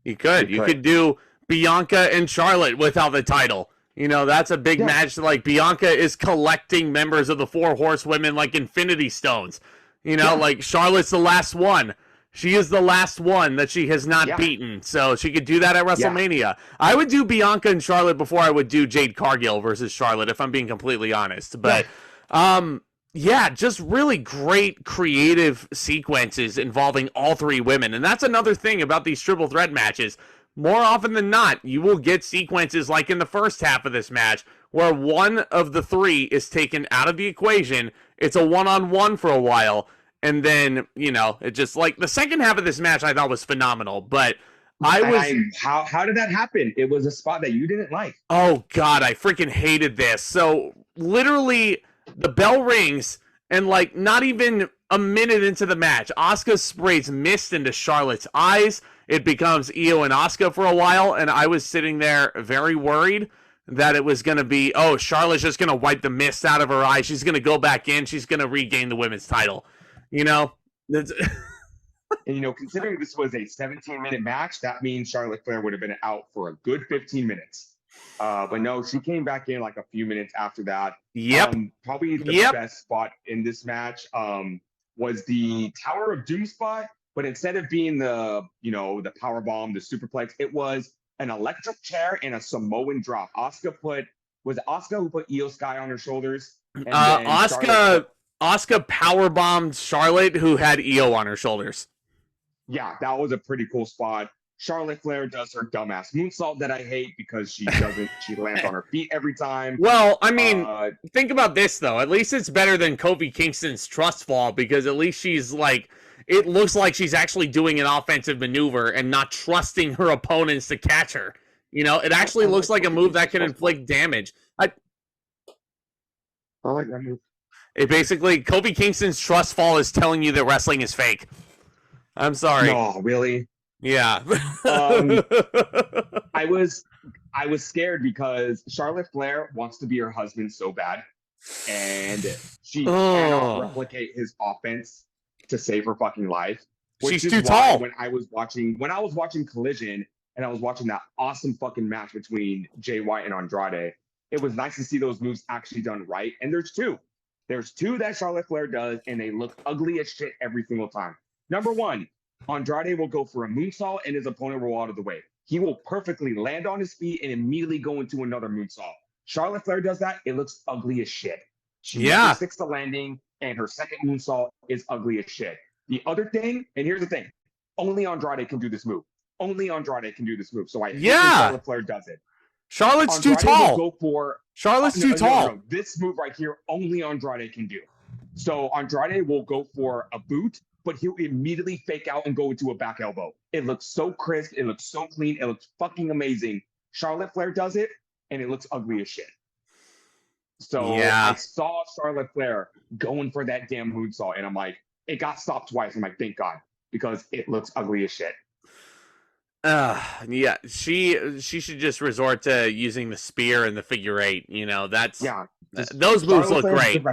Speaker 1: You could do Bianca and Charlotte without the title. You know, that's a big match. Like, Bianca is collecting members of the Four Horsewomen like Infinity Stones. You know, like, Charlotte's the last one. She is the last one that she has not beaten. So she could do that at WrestleMania. Yeah. I would do Bianca and Charlotte before I would do Jade Cargill versus Charlotte, if I'm being completely honest. But, yeah, just really great creative sequences involving all three women. And that's another thing about these triple threat matches. More often than not, you will get sequences like in the first half of this match where one of the three is taken out of the equation. It's a one-on-one for a while. And then, you know, it just like the second half of this match I thought was phenomenal. But
Speaker 2: how did that happen? It was a spot that you didn't like.
Speaker 1: Oh, God, I freaking hated this. So literally the bell rings and like not even a minute into the match, Asuka sprays mist into Charlotte's eyes. It becomes Io and Asuka for a while, and I was sitting there very worried that it was going to be, oh, Charlotte's just going to wipe the mist out of her eyes. She's going to go back in. She's going to regain the women's title. You know?
Speaker 2: And, you know, considering this was a 17-minute match, that means Charlotte Flair would have been out for a good 15 minutes. But no, she came back in like a few minutes after that. Probably the best spot in this match was the Tower of Doom spot. But instead of being the, you know, the power bomb, the superplex, it was an electric chair and a Samoan drop. Was it Asuka who put Io Sky on her shoulders? And
Speaker 1: Asuka power bombed Charlotte, who had Io on her shoulders.
Speaker 2: Yeah, that was a pretty cool spot. Charlotte Flair does her dumbass moonsault that I hate because she lands on her feet every time.
Speaker 1: Well, I mean, think about this though. At least it's better than Kofi Kingston's trust fall because at least she's like, it looks like she's actually doing an offensive maneuver and not trusting her opponents to catch her. You know, it actually looks like a move that can inflict damage. I
Speaker 2: like that move.
Speaker 1: It basically, Kofi Kingston's trust fall is telling you that wrestling is fake. I'm sorry.
Speaker 2: No, really?
Speaker 1: Yeah.
Speaker 2: I was scared because Charlotte Flair wants to be her husband so bad, and she cannot replicate his offense to save her fucking life.
Speaker 1: She's too tall.
Speaker 2: When I was watching Collision and I was watching that awesome fucking match between Jay White and Andrade, it was nice to see those moves actually done right. And there's two that Charlotte Flair does, and they look ugly as shit every single time. Number one, Andrade will go for a moonsault and his opponent will out of the way. He will perfectly land on his feet and immediately go into another moonsault. Charlotte Flair does that. It looks ugly as shit. She never sticks to landing, and her second moonsault is ugly as shit. The other thing, and here's the thing, only Andrade can do this move. So I hate when Charlotte Flair does it.
Speaker 1: Charlotte's
Speaker 2: Andrade
Speaker 1: too tall.
Speaker 2: Will go for,
Speaker 1: Charlotte's too tall.
Speaker 2: No. This move right here, only Andrade can do. So Andrade will go for a boot, but he'll immediately fake out and go into a back elbow. It looks so crisp. It looks so clean. It looks fucking amazing. Charlotte Flair does it, and it looks ugly as shit. So I saw Charlotte Flair going for that damn moonsault, and I'm like, it got stopped twice. I'm like, thank God, because it looks ugly as shit.
Speaker 1: Yeah, she should just resort to using the spear and the figure eight. You know, that's those moves look great.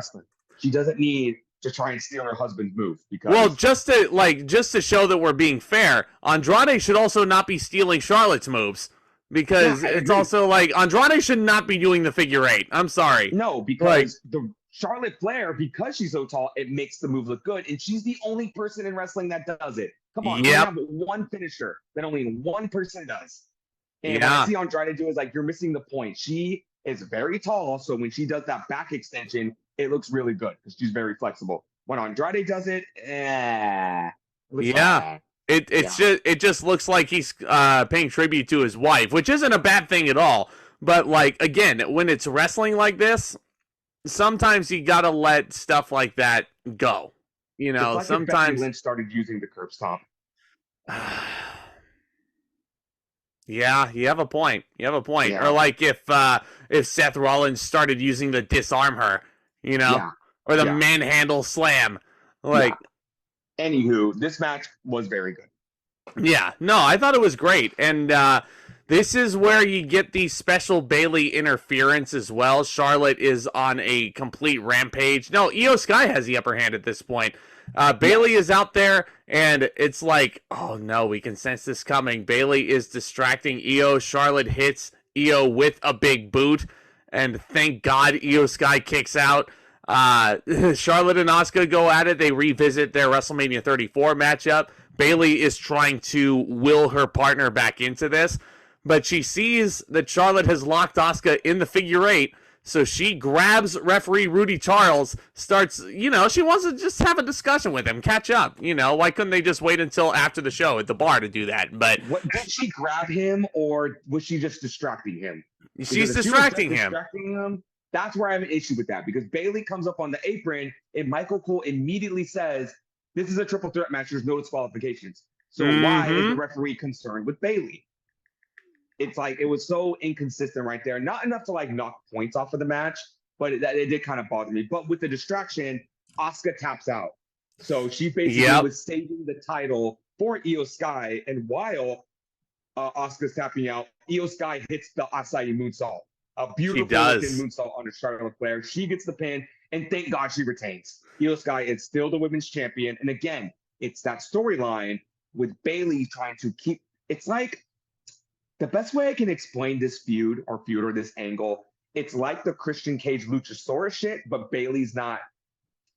Speaker 2: She doesn't need to try and steal her husband's move. Because
Speaker 1: just to show that we're being fair, Andrade should also not be stealing Charlotte's moves. Because it's also like Andrade should not be doing the figure eight. I'm sorry.
Speaker 2: No, because the Charlotte Flair, because she's so tall, it makes the move look good. And she's the only person in wrestling that does it. Come on, you have one finisher that only one person does. And what I see Andrade do is like, you're missing the point. She is very tall. So when she does that back extension, it looks really good because she's very flexible. When Andrade does it, it looks
Speaker 1: Yeah.
Speaker 2: like,
Speaker 1: It just looks like he's paying tribute to his wife, which isn't a bad thing at all. But like again, when it's wrestling like this, sometimes you gotta let stuff like that go. You
Speaker 2: it's
Speaker 1: know,
Speaker 2: like if Becky
Speaker 1: sometimes.
Speaker 2: Lynch started using the curb stomp.
Speaker 1: Yeah, you have a point. You have a point.
Speaker 2: Yeah.
Speaker 1: Or like if Seth Rollins started using the disarm her, you know,
Speaker 2: Yeah.
Speaker 1: or the
Speaker 2: Yeah.
Speaker 1: manhandle slam. Like,
Speaker 2: Anywho, this match was very good.
Speaker 1: yeah, no, I thought it was great. And this is where you get the special Bayley interference as well. Charlotte is on a complete rampage. No, Io Sky has the upper hand at this point. Bayley is out there, and it's like, oh no, we can sense this coming. Bayley is distracting Io. Charlotte hits Io with a big boot, and thank God Io Sky kicks out. Charlotte and Asuka go at it. They revisit their WrestleMania 34 matchup. Bayley is trying to will her partner back into this, but she sees that Charlotte has locked Asuka in the figure eight, so she grabs referee Rudy Charles, starts, she wants to just have a discussion with him, catch up. Why couldn't they just wait until after the show at the bar to do that? But
Speaker 2: Did she grab him, or was she just distracting him?
Speaker 1: She's distracting him.
Speaker 2: That's where I have an issue with that, because Bayley comes up on the apron and Michael Cole immediately says, this is a triple threat match. There's no disqualifications. So why is the referee concerned with Bayley? It's like, it was so inconsistent right there. Not enough to like knock points off of the match, but it did kind of bother me. But with the distraction, Asuka taps out. So she basically was saving the title for Io Sky. And while Asuka's tapping out, Io Sky hits the Asai moonsault. A beautiful looking moonsault on Charlotte Flair. She gets the pin, and thank God she retains. Io Sky is still the women's champion. And again, it's that storyline with Bayley trying to keep. It's like, the best way I can explain this feud or this angle, it's like the Christian Cage Luchasaurus shit, but Bayley's not,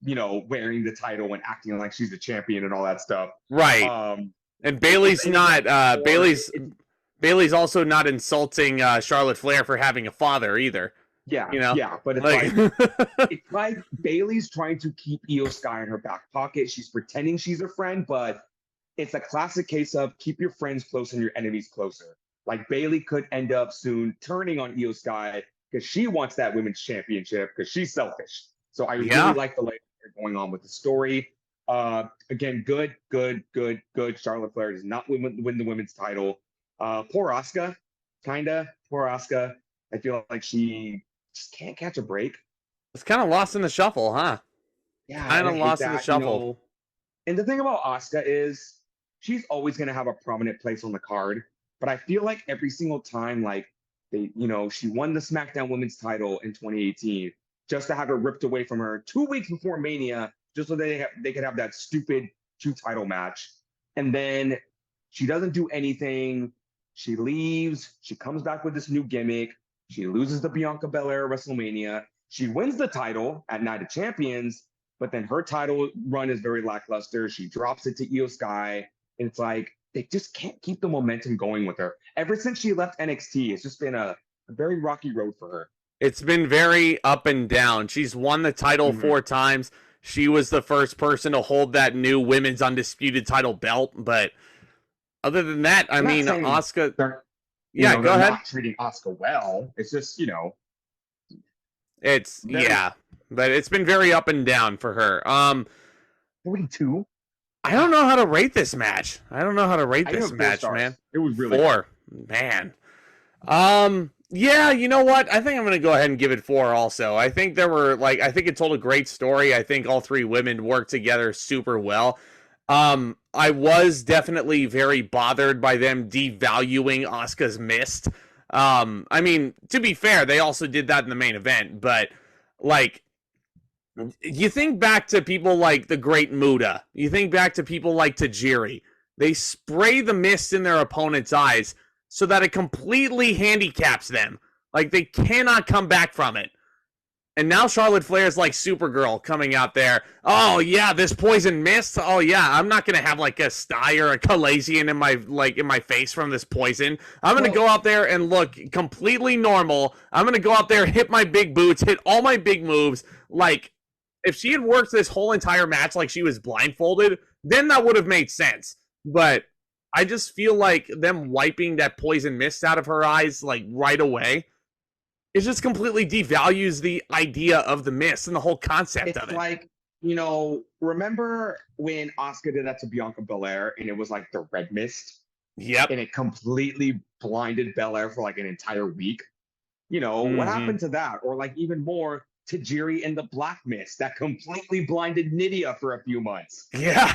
Speaker 2: wearing the title and acting like she's the champion and all that stuff.
Speaker 1: Right. And Bayley's not. Bayley's also not insulting Charlotte Flair for having a father either.
Speaker 2: Yeah, yeah, but it's it's like Bayley's trying to keep Io Sky in her back pocket. She's pretending she's a friend, but it's a classic case of keep your friends close and your enemies closer. Like Bayley could end up soon turning on Io Sky because she wants that women's championship because she's selfish. So I really like the layer going on with the story. Again, good. Charlotte Flair does not win the women's title. Poor Asuka, Poor Asuka. I feel like she just can't catch a break.
Speaker 1: It's kind of lost in the shuffle, huh?
Speaker 2: Yeah,
Speaker 1: kind of lost in the shuffle.
Speaker 2: And the thing about Asuka is she's always going to have a prominent place on the card. But I feel like every single time, like she won the SmackDown Women's title in 2018, just to have it ripped away from her 2 weeks before Mania, just so they could have that stupid 2 title match. And then she doesn't do anything. She leaves. She comes back with this new gimmick. She loses the Bianca Belair at WrestleMania. She wins the title at Night of Champions, but then her title run is very lackluster. She drops it to Io Sky, and it's like they just can't keep the momentum going with her. Ever since she left NXT, it's just been a very rocky road for her.
Speaker 1: It's been very up and down. She's won the title 4 times. She was the first person to hold that new women's undisputed title belt, but other than that, I mean, Asuka.
Speaker 2: Go ahead. Not treating Asuka well. It's just,
Speaker 1: It's but it's been very up and down for her.
Speaker 2: 42.
Speaker 1: I don't know how to rate this match. Man.
Speaker 2: It was really
Speaker 1: 4, man. Yeah, you know what? I think I'm gonna go ahead and give it 4. Also, I think I think it told a great story. I think all 3 women worked together super well. I was definitely very bothered by them devaluing Asuka's mist. I mean, to be fair, they also did that in the main event, but like, you think back to people like the Great Muta, you think back to people like Tajiri, they spray the mist in their opponent's eyes so that it completely handicaps them. Like, they cannot come back from it. And now Charlotte Flair is like Supergirl coming out there. Oh yeah, this poison mist. Oh yeah, I'm not gonna have like a sty or a Calazian in my face from this poison. I'm gonna go out there and look completely normal. I'm gonna go out there, hit my big boots, hit all my big moves. Like, if she had worked this whole entire match like she was blindfolded, then that would have made sense. But I just feel like them wiping that poison mist out of her eyes like right away, it just completely devalues the idea of the mist and the whole concept of it.
Speaker 2: It's like, remember when Asuka did that to Bianca Belair and it was like the red mist?
Speaker 1: Yep.
Speaker 2: And it completely blinded Belair for like an entire week. What happened to that? Or like even more, Tajiri and the black mist that completely blinded Nydia for a few months.
Speaker 1: Yeah.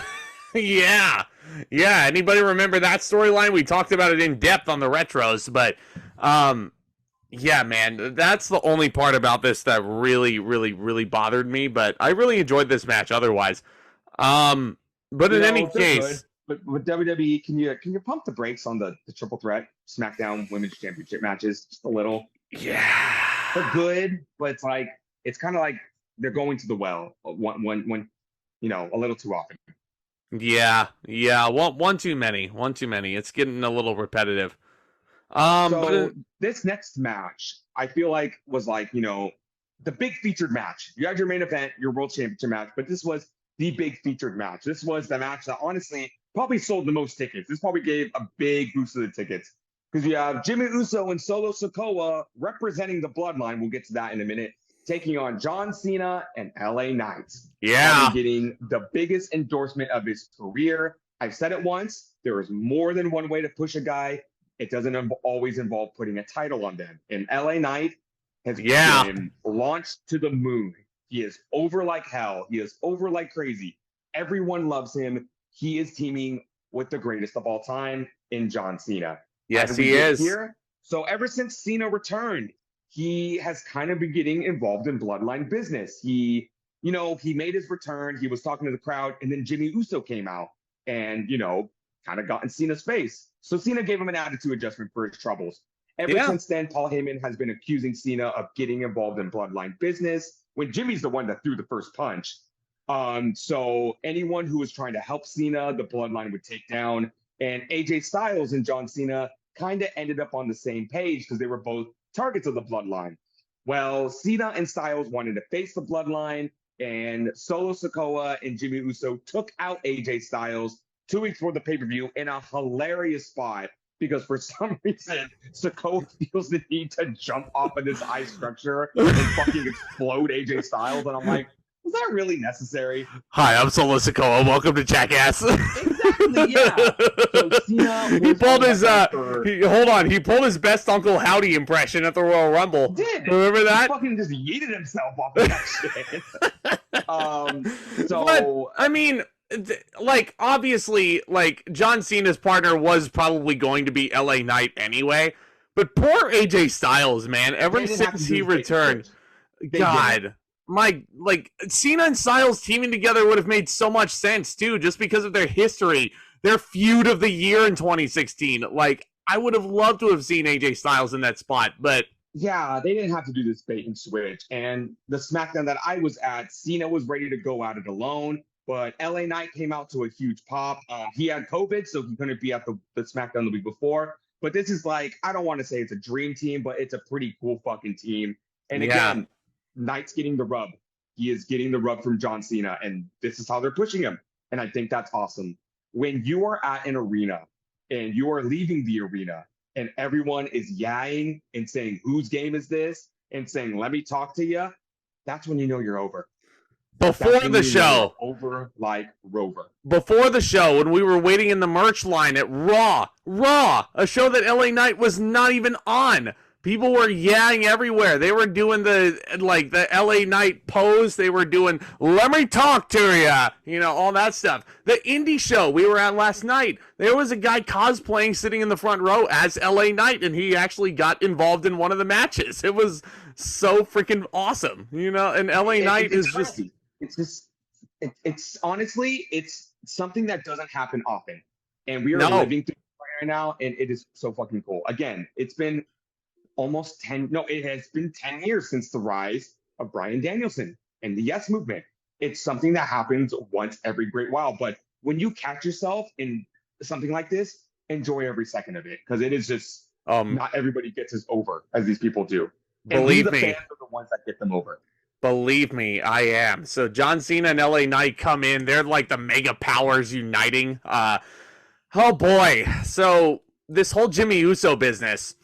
Speaker 1: Yeah. Anybody remember that storyline? We talked about it in depth on the retros, but yeah, man, that's the only part about this that really, really, really bothered me. But I really enjoyed this match otherwise. But in any case,
Speaker 2: but with WWE, can you pump the brakes on the triple threat SmackDown Women's Championship matches just a little?
Speaker 1: Yeah,
Speaker 2: they're good, but it's kind of like they're going to the well when a little too often.
Speaker 1: Yeah. One too many. It's getting a little repetitive.
Speaker 2: So this next match, I feel like was like, the big featured match. You had your main event, your world championship match, but this was the big featured match. This was the match that honestly probably sold the most tickets. This probably gave a big boost to the tickets because you have Jimmy Uso and Solo Sikoa representing the Bloodline. We'll get to that in a minute. Taking on John Cena and LA Knight.
Speaker 1: Yeah.
Speaker 2: Getting the biggest endorsement of his career. I've said it once. There is more than one way to push a guy. It doesn't always involve putting a title on them. And LA Knight has been launched to the moon. He is over like hell. He is over like crazy. Everyone loves him. He is teaming with the greatest of all time in John Cena.
Speaker 1: Yes, he is.
Speaker 2: Here? So ever since Cena returned, he has kind of been getting involved in Bloodline business. He made his return. He was talking to the crowd, and then Jimmy Uso came out and, kind of got in Cena's face. So Cena gave him an attitude adjustment for his troubles. Ever since then, Paul Heyman has been accusing Cena of getting involved in Bloodline business when Jimmy's the one that threw the first punch. So anyone who was trying to help Cena, the Bloodline would take down. And AJ Styles and John Cena kind of ended up on the same page because they were both targets of the Bloodline. Well, Cena and Styles wanted to face the Bloodline, and Solo Sikoa and Jimmy Uso took out AJ Styles 2 weeks before the pay-per-view in a hilarious spot because for some reason, Sikoa feels the need to jump off of this ice structure and fucking explode AJ Styles. And I'm like, was that really necessary?
Speaker 1: Hi, I'm Solo Sikoa. Welcome to Jackass.
Speaker 2: Exactly, yeah. So Cena
Speaker 1: he pulled his he pulled his best Uncle Howdy impression at the Royal Rumble.
Speaker 2: He did.
Speaker 1: Remember that?
Speaker 2: He fucking just yeeted himself off of that shit.
Speaker 1: But, I mean, obviously, John Cena's partner was probably going to be LA Knight anyway. But poor AJ Styles, man. Ever since he returned, God. Cena and Styles teaming together would have made so much sense too, just because of their history, their feud of the year in 2016. I would have loved to have seen AJ Styles in that spot, but
Speaker 2: yeah, they didn't have to do this bait and switch. And the SmackDown that I was at, Cena was ready to go at it alone, but LA Knight came out to a huge pop. He had COVID, so he couldn't be at the SmackDown the week before. But this is I don't want to say it's a dream team, but it's a pretty cool fucking team. And again, Knight's getting the rub. He is getting the rub from John Cena, and this is how they're pushing him. And I think that's awesome. When you are at an arena and you are leaving the arena and everyone is yaying and saying, whose game is this? And saying, let me talk to you. That's when you know you're over.
Speaker 1: Before the show.
Speaker 2: Over like Rover.
Speaker 1: Before the show, when we were waiting in the merch line at Raw, a show that LA Knight was not even on. People were yelling everywhere. They were doing the LA Knight pose. They were doing, let me talk to you, all that stuff. The indie show we were at last night, there was a guy cosplaying sitting in the front row as LA Knight, and he actually got involved in one of the matches. It was so freaking awesome, and LA Knight is
Speaker 2: crazy. It's honestly, it's something that doesn't happen often. And we are living through it right now, and it is so fucking cool. Again, it's been it has been 10 years since the rise of Bryan Danielson and the Yes Movement. It's something that happens once every great while. But when you catch yourself in something like this, enjoy every second of it, because it is just not everybody gets as over as these people do. And we, the fans, are the ones that get them over.
Speaker 1: Believe me, I am. So John Cena and LA Knight come in. They're like the mega powers uniting. Oh boy. So this whole Jimmy Uso business.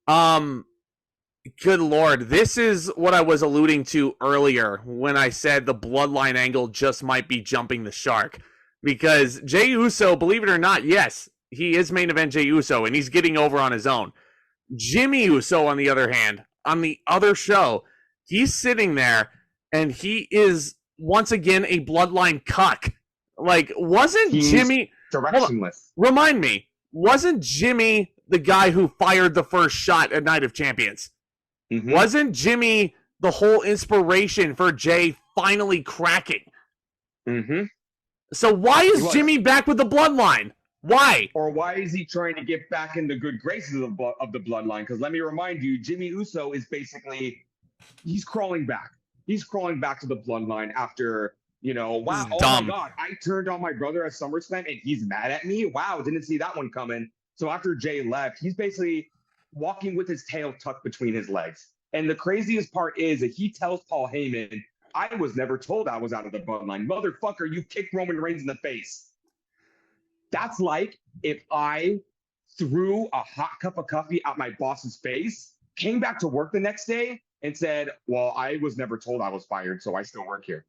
Speaker 1: Good Lord. This is what I was alluding to earlier when I said the bloodline angle just might be jumping the shark. Because Jey Uso, believe it or not, yes, he is main event Jey Uso, and he's getting over on his own. Jimmy Uso, on the other hand, on the other show, he's sitting there, and he is, once again, a bloodline cuck. Like, wasn't
Speaker 2: he's
Speaker 1: Jimmy...
Speaker 2: directionless.
Speaker 1: Remind me, wasn't Jimmy the guy who fired the first shot at Night of Champions? Mm-hmm. Wasn't Jimmy the whole inspiration for Jey finally cracking?
Speaker 2: Mm-hmm.
Speaker 1: So why is Jimmy back with the bloodline? Why?
Speaker 2: Or why is he trying to get back in the good graces of the bloodline? Because let me remind you, Jimmy Uso is basically, he's crawling back. He's crawling back to the bloodline after, wow, oh my God, I turned on my brother at SummerSlam and he's mad at me? Wow, didn't see that one coming. So after Jey left, he's basically walking with his tail tucked between his legs. And the craziest part is that he tells Paul Heyman, I was never told I was out of the bloodline. Motherfucker, you kicked Roman Reigns in the face. That's like if I threw a hot cup of coffee at my boss's face, came back to work the next day, and said, well, I was never told I was fired, so I still work here.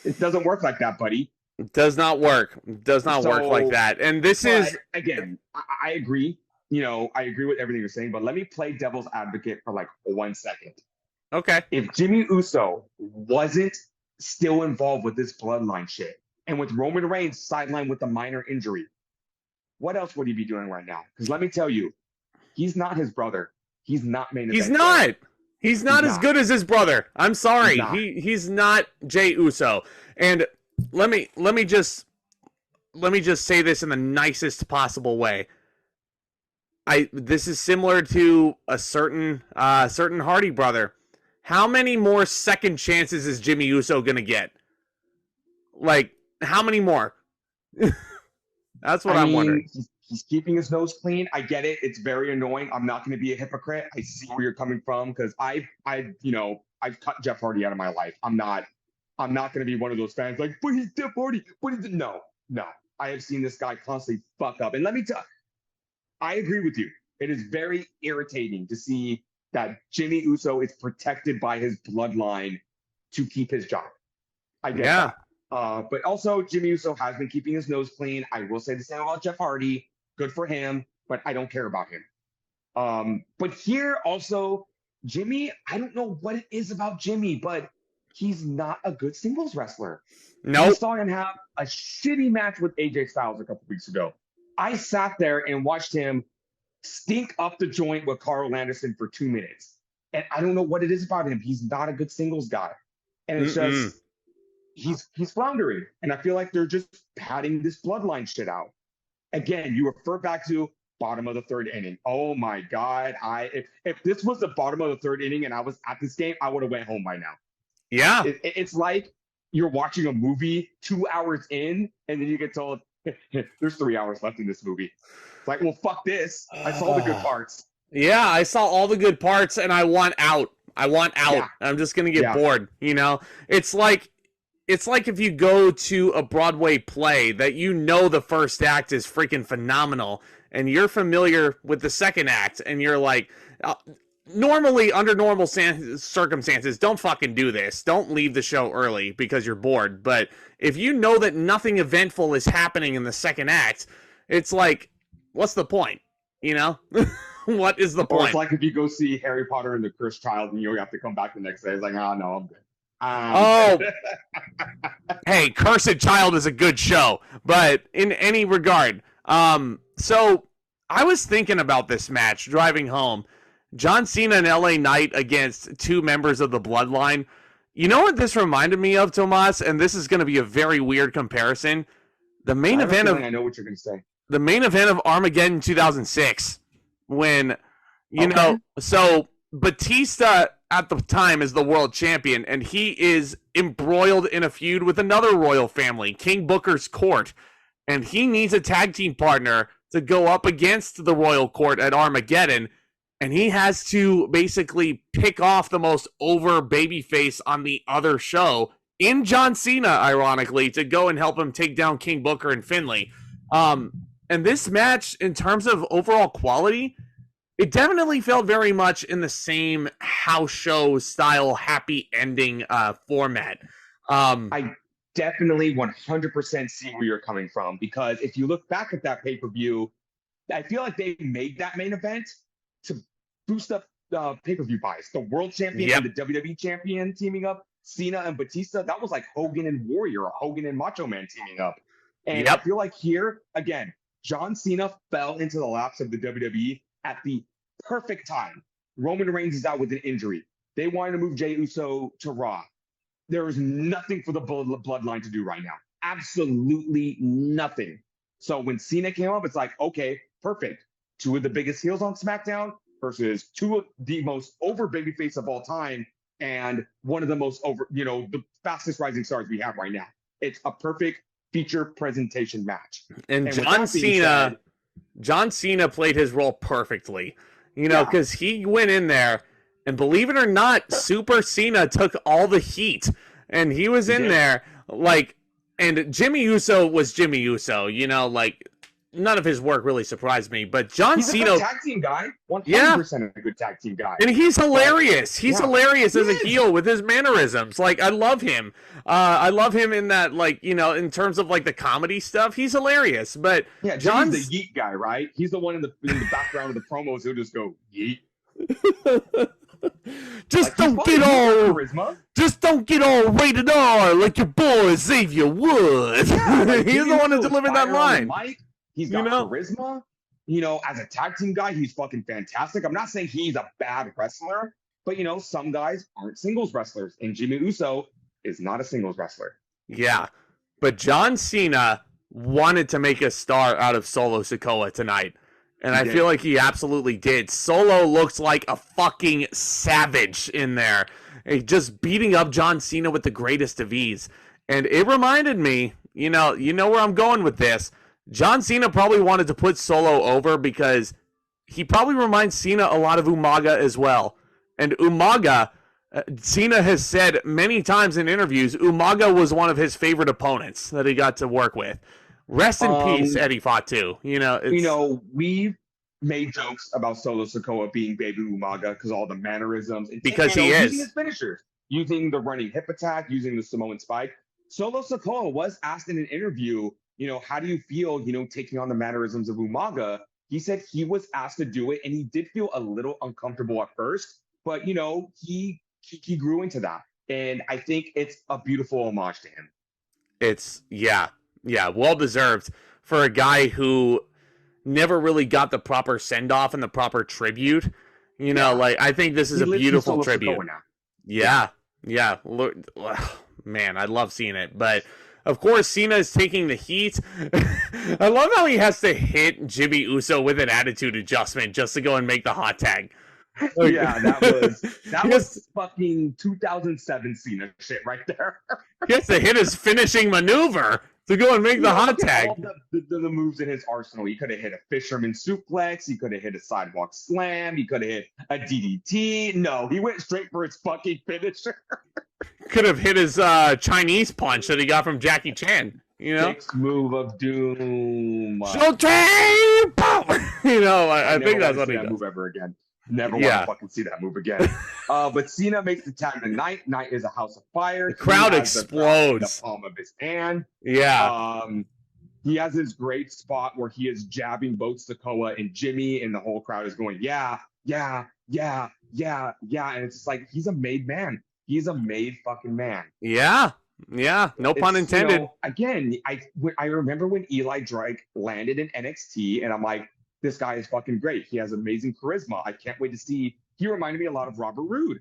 Speaker 2: It doesn't work like that, buddy.
Speaker 1: It does not work. It does not work like that. And this is...
Speaker 2: Again, I agree. I agree with everything you're saying, but let me play devil's advocate for like 1 second.
Speaker 1: Okay.
Speaker 2: If Jimmy Uso wasn't still involved with this bloodline shit, and with Roman Reigns sidelined with a minor injury, what else would he be doing right now? Because let me tell you, he's not his brother. He's not main event.
Speaker 1: He's not. He's not as good as his brother. I'm sorry. He's not Jey Uso. And let me just say this in the nicest possible way. This is similar to a certain Hardy brother. How many more second chances is Jimmy Uso gonna get? Like, how many more? That's what I'm wondering.
Speaker 2: He's keeping his nose clean. I get it. It's very annoying. I'm not going to be a hypocrite. I see where you're coming from, because I've cut Jeff Hardy out of my life. I'm not going to be one of those fans like, but he's Jeff Hardy. No. I have seen this guy constantly fuck up. And let me tell you, I agree with you. It is very irritating to see that Jimmy Uso is protected by his bloodline to keep his job. I get that. But also, Jimmy Uso has been keeping his nose clean. I will say the same about Jeff Hardy. Good for him, but I don't care about him. But here also, Jimmy, I don't know what it is about Jimmy, but he's not a good singles wrestler.
Speaker 1: No.
Speaker 2: I saw him have a shitty match with AJ Styles a couple weeks ago. I sat there and watched him stink up the joint with Carl Anderson for 2 minutes. And I don't know what it is about him. He's not a good singles guy. And it's just... He's floundering, and I feel like they're just padding this bloodline shit out. Again, you refer back to bottom of the third inning. Oh my God! If this was the bottom of the third inning and I was at this game, I would have went home by now.
Speaker 1: Yeah,
Speaker 2: it's like you're watching a movie 2 hours in, and then you get told there's 3 hours left in this movie. It's like, well, fuck this. I saw the good parts.
Speaker 1: Yeah, I saw all the good parts, and I want out. Yeah. I'm just gonna get bored. It's like if you go to a Broadway play that the first act is freaking phenomenal, and you're familiar with the second act, and you're like, normally, under normal circumstances, don't fucking do this. Don't leave the show early because you're bored. But if you know that nothing eventful is happening in the second act, it's like, what's the point? What is the point?
Speaker 2: It's like if you go see Harry Potter and the Cursed Child, and you have to come back the next day. It's like, oh, no, I'm good.
Speaker 1: Hey, Cursed Child is a good show, but in any regard, so I was thinking about this match driving home. John Cena and LA Knight against two members of the Bloodline. You know what this reminded me of, Tomas? And this is going to be a very weird comparison. The main event of...
Speaker 2: I know what you're going to say.
Speaker 1: The main event of Armageddon 2006. When, so Batista at the time is the world champion, and he is embroiled in a feud with another royal family, King Booker's court, and he needs a tag team partner to go up against the royal court at Armageddon, and he has to basically pick off the most over babyface on the other show in John Cena, ironically, to go and help him take down King Booker and Finlay. And this match, in terms of overall quality, it definitely felt very much in the same house show style, happy ending format.
Speaker 2: I definitely 100% see where you're coming from, because if you look back at that pay-per-view, I feel like they made that main event to boost up pay-per-view buys. The world champion and the WWE champion teaming up, Cena and Batista, that was like Hogan and Warrior, or Hogan and Macho Man teaming up. And I feel like here, again, John Cena fell into the laps of the WWE at the perfect time. Roman Reigns is out with an injury. They wanted to move Jey Uso to Raw. There is nothing for the bloodline to do right now. Absolutely nothing. So when Cena came up, it's like, okay, perfect. Two of the biggest heels on SmackDown versus two of the most over babyface of all time, and one of the most over, the fastest rising stars we have right now. It's a perfect feature presentation match.
Speaker 1: And John Cena played his role perfectly, because he went in there, and believe it or not, Super Cena took all the heat, and he was in there and Jimmy Uso was Jimmy Uso, none of his work really surprised me, but John Cena,
Speaker 2: a good tag team guy, 100% a good tag team guy,
Speaker 1: and he's hilarious. He's hilarious as a heel with his mannerisms. I love him. I love him in that, in terms of the comedy stuff. He's hilarious. But
Speaker 2: John's the yeet guy, right? He's the one in the background of the promos who'll just go yeet.
Speaker 1: Don't get all rated R like your boy Xavier Woods. He's the one that delivered that line.
Speaker 2: He's got charisma. As a tag team guy, he's fucking fantastic. I'm not saying he's a bad wrestler, but some guys aren't singles wrestlers, and Jimmy Uso is not a singles wrestler.
Speaker 1: Yeah, but John Cena wanted to make a star out of Solo Sikoa tonight, and I feel like he absolutely did. Solo looks like a fucking savage in there, just beating up John Cena with the greatest of ease. And it reminded me, you know where I'm going with this. John Cena probably wanted to put Solo over because he probably reminds Cena a lot of Umaga as well. And Umaga, Cena has said many times in interviews, Umaga was one of his favorite opponents that he got to work with. Rest in peace, Eddie Fatu.
Speaker 2: We've made jokes about Solo Sikoa being Baby Umaga because all the mannerisms. And
Speaker 1: because he is.
Speaker 2: Using his finishers, using the running hip attack, using the Samoan spike. Solo Sikoa was asked in an interview, how do you feel, taking on the mannerisms of Umaga? He said he was asked to do it, and he did feel a little uncomfortable at first, but, he grew into that. And I think it's a beautiful homage to him.
Speaker 1: It's, well-deserved for a guy who never really got the proper send-off and the proper tribute. I think this is a beautiful tribute. Yeah. Look, man, I love seeing it, but... Of course, Cena is taking the heat. I love how he has to hit Jimmy Uso with an attitude adjustment just to go and make the hot tag.
Speaker 2: That was fucking 2007 Cena shit right there.
Speaker 1: He has to hit his finishing maneuver to go and make the hot tag.
Speaker 2: All the moves in his arsenal. He could have hit a fisherman suplex. He could have hit a sidewalk slam. He could have hit a DDT. No, he went straight for his fucking finisher.
Speaker 1: Could have hit his Chinese punch that he got from Jackie Chan.
Speaker 2: Sixth move of doom.
Speaker 1: Showtime! I think that's what he does.
Speaker 2: Move ever again. Never want to fucking see that move again. But Cena makes the tag tonight. Night is a house of fire.
Speaker 1: The crowd explodes.
Speaker 2: The palm of his hand.
Speaker 1: Yeah.
Speaker 2: He has his great spot where he is jabbing both Sikoa and Jimmy, and the whole crowd is going, yeah. And it's just like, he's a made man. He's a made fucking man.
Speaker 1: Yeah. No pun intended.
Speaker 2: Again, I remember when Eli Drake landed in NXT, and I'm like, this guy is fucking great. He has amazing charisma. I can't wait to see. He reminded me a lot of Robert Roode,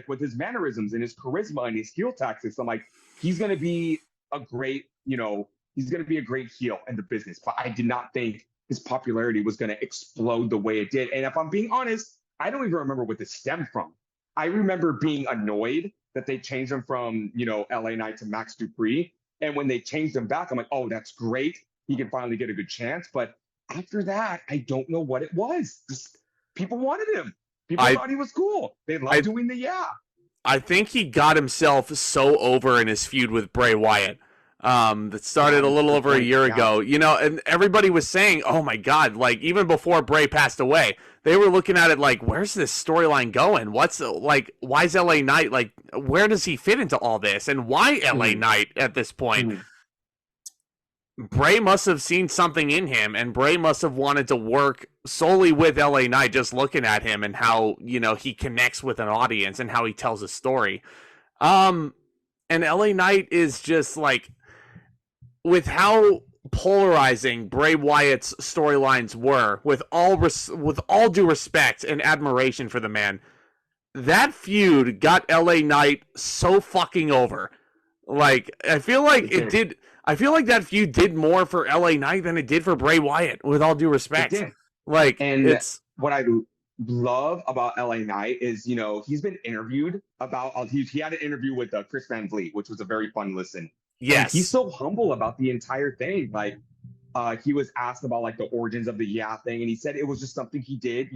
Speaker 2: with his mannerisms and his charisma and his heel tactics. I'm like, he's going to be a great, he's going to be a great heel in the business. But I did not think his popularity was going to explode the way it did. And if I'm being honest, I don't even remember what this stemmed from. I remember being annoyed that they changed him from, LA Knight to Max Dupree. And when they changed him back, I'm like, oh, that's great. He can finally get a good chance. But after that, I don't know what it was. Just, people wanted him. People
Speaker 1: I
Speaker 2: thought he was cool. They loved
Speaker 1: I
Speaker 2: doing the yeah.
Speaker 1: I think he got himself so over in his feud with Bray Wyatt. That started a little over a year ago, and everybody was saying, oh my God, like even before Bray passed away, they were looking at it like, where's this storyline going? Why is LA Knight, like, where does he fit into all this? And why LA Knight at this point? Bray must have seen something in him, and Bray must have wanted to work solely with LA Knight, just looking at him and how, he connects with an audience and how he tells a story. And LA Knight is just like, with how polarizing Bray Wyatt's storylines were, with all due respect and admiration for the man, that feud got LA Knight so fucking over. Like, I feel like it did. I feel like that feud did more for LA Knight than it did for Bray Wyatt, with all due respect.
Speaker 2: It did.
Speaker 1: Like,
Speaker 2: and
Speaker 1: it's
Speaker 2: what I love about LA Knight is, he's been interviewed about, he had an interview with Chris Van Vliet, which was a very fun listen.
Speaker 1: yes,
Speaker 2: and he's so humble about the entire thing. Like, he was asked about like the origins of the yeah thing, and he said it was just something he did,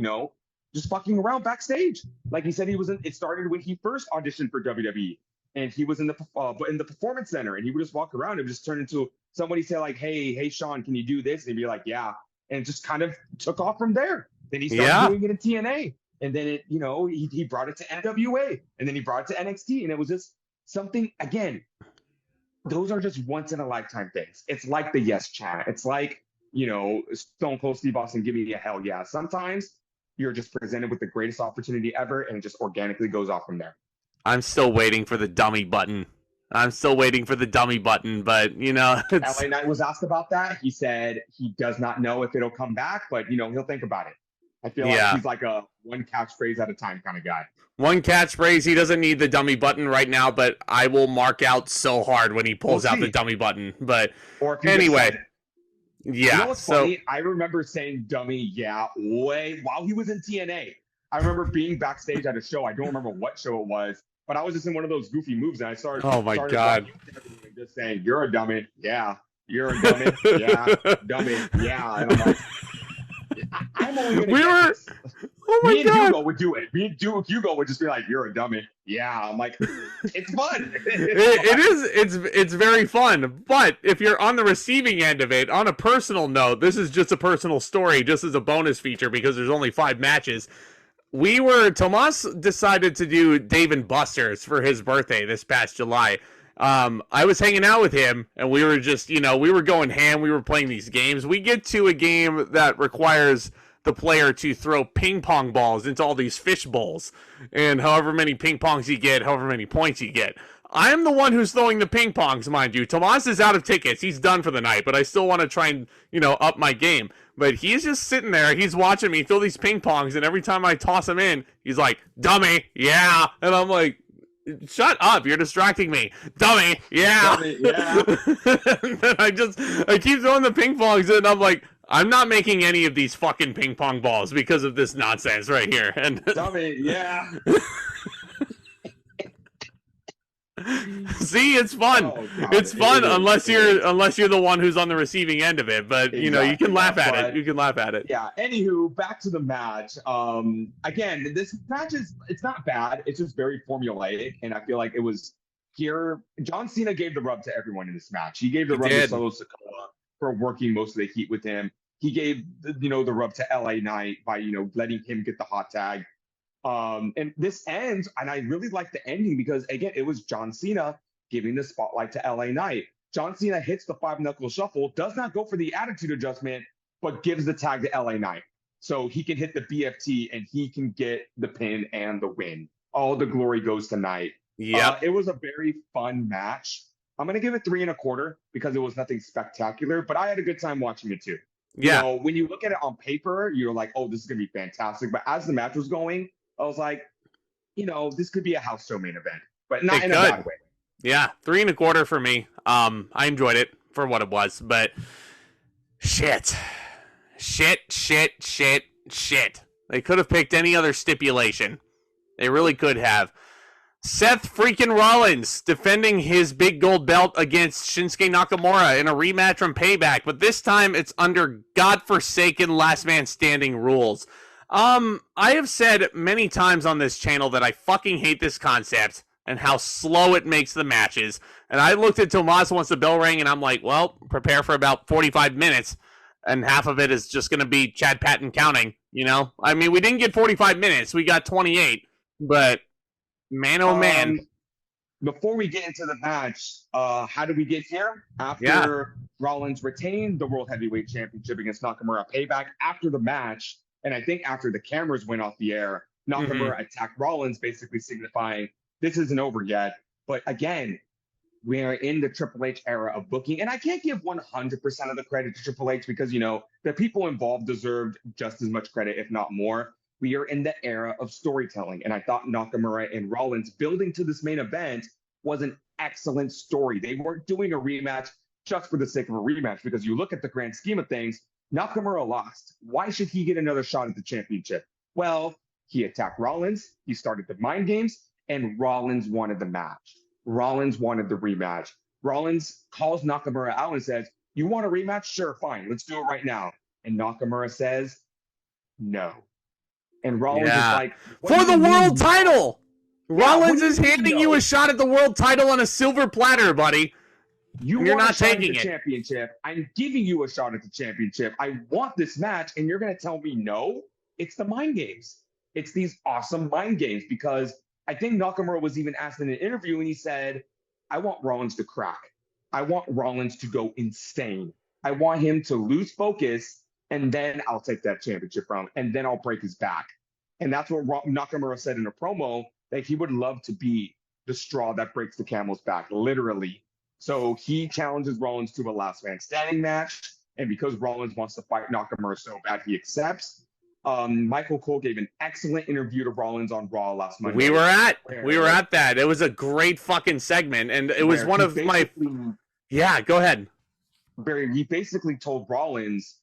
Speaker 2: just fucking around backstage. Like he said, it started when he first auditioned for WWE, and he was in the performance center, and he would just walk around and just turn into somebody say like, hey Sean, can you do this? And he'd be like, yeah, and it just kind of took off from there. Then he started doing it in TNA, and then he brought it to NWA, and then he brought it to NXT, and it was just something again. Those are just once in a lifetime things. It's like the yes chant. It's like, Stone Cold Steve Austin giving you a hell yeah. Sometimes you're just presented with the greatest opportunity ever, and it just organically goes off from there.
Speaker 1: I'm still waiting for the dummy button. But
Speaker 2: LA Knight was asked about that. He said he does not know if it'll come back, but he'll think about it. I feel like he's like a one catchphrase at a time kind of guy.
Speaker 1: One catchphrase. He doesn't need the dummy button right now, but I will mark out so hard when he pulls out the dummy button. But anyway,
Speaker 2: what's funny? I remember saying dummy while he was in TNA. I remember being backstage at a show. I don't remember what show it was, but I was just in one of those goofy moves, and I started.
Speaker 1: Oh my God!
Speaker 2: Just saying, "You're a dummy, yeah. You're a dummy, yeah. Dummy, yeah." And I'm like, I'm only gonna this.
Speaker 1: Oh my
Speaker 2: Me and
Speaker 1: God.
Speaker 2: Hugo would do it. Me and Hugo would just be like, "You're a dummy." Yeah, I'm like, it's fun.
Speaker 1: It is. It's very fun. But if you're on the receiving end of it, on a personal note, this is just a personal story, just as a bonus feature because there's only 5 matches. Tomas decided to do Dave & Buster's for his birthday this past July. I was hanging out with him, and we were just, we were going ham. We were playing these games. We get to a game that requires the player to throw ping pong balls into all these fish bowls, and however many ping pongs you get, however many points you get. I am the one who's throwing the ping pongs, mind you. Tomas is out of tickets. He's done for the night, but I still want to try and, up my game. But he's just sitting there. He's watching me throw these ping pongs, and every time I toss him in, he's like, dummy, yeah. And I'm like, shut up, you're distracting me. Dummy, yeah.
Speaker 2: Dummy, yeah.
Speaker 1: And I keep throwing the ping pongs, and I'm like, I'm not making any of these fucking ping pong balls because of this nonsense right here. And
Speaker 2: dummy, yeah.
Speaker 1: See, it's fun. Oh, it's fun unless you're the one who's on the receiving end of it. But you can laugh at it. You can laugh at it.
Speaker 2: Yeah. Anywho, back to the match. Again, this match it's not bad. It's just very formulaic, and I feel like it was here. John Cena gave the rub to everyone in this match. He gave the rub to Solo Sikoa for working most of the heat with him. He gave the rub to LA Knight by letting him get the hot tag. And this ends, and I really like the ending because again, it was John Cena giving the spotlight to LA Knight. John Cena hits the 5-knuckle shuffle, does not go for the attitude adjustment, but gives the tag to LA Knight. So he can hit the BFT and he can get the pin and the win. All the glory goes to Knight.
Speaker 1: Yeah.
Speaker 2: It was a very fun match. I'm going to give it 3 1/4 because it was nothing spectacular, but I had a good time watching it too.
Speaker 1: Yeah.
Speaker 2: When you look at it on paper, you're like, oh, this is going to be fantastic. But as the match was going, I was like, this could be a house show main event, but not in a bad way.
Speaker 1: Yeah, 3 1/4 for me. I enjoyed it for what it was, but shit. They could have picked any other stipulation. They really could have. Seth freaking Rollins defending his big gold belt against Shinsuke Nakamura in a rematch from Payback, but this time it's under godforsaken last man standing rules. I have said many times on this channel that I fucking hate this concept and how slow it makes the matches. And I looked at Tomas once the bell rang and I'm like, well, prepare for about 45 minutes. And half of it is just going to be Chad Patton counting, you know? I mean, we didn't get 45 minutes. We got 28. But, man, oh, man.
Speaker 2: Before we get into the match, how did we get here? After Rollins retained the World Heavyweight Championship against Nakamura Payback, after the match, and I think after the cameras went off the air, Nakamura attacked Rollins, basically signifying this isn't over yet. But again, we are in the Triple H era of booking, and I can't give 100% of the credit to Triple H because, you know, the people involved deserved just as much credit, if not more. We are in the era of storytelling, and I thought Nakamura and Rollins building to this main event was an excellent story. They weren't doing a rematch just for the sake of a rematch because you look at the grand scheme of things, Nakamura lost. Why should he get another shot at the championship? Well, he attacked Rollins, he started the mind games, and Rollins wanted the match. Rollins wanted the rematch. Rollins calls Nakamura out and says, you want a rematch? Sure, fine. Let's do it right now. And Nakamura says, no. And Rollins is like,
Speaker 1: for the world title. Rollins is handing you a shot at the world title on a silver platter, buddy.
Speaker 2: You're not taking the championship. I'm giving you a shot at the championship. I want this match, and you're going to tell me no? It's the mind games. It's these awesome mind games because I think Nakamura was even asked in an interview, and he said, I want Rollins to crack. I want Rollins to go insane. I want him to lose focus, and then I'll take that championship from him, and then I'll break his back. And that's what Nakamura said in a promo, that he would love to be the straw that breaks the camel's back, literally. So he challenges Rollins to a last man standing match, and because Rollins wants to fight Nakamura so bad, he accepts. Michael Cole gave an excellent interview to Rollins on Raw last Monday.
Speaker 1: We were at that. It was a great fucking segment, and it was one of my. Yeah, go ahead.
Speaker 2: Barry, he basically told Rollins,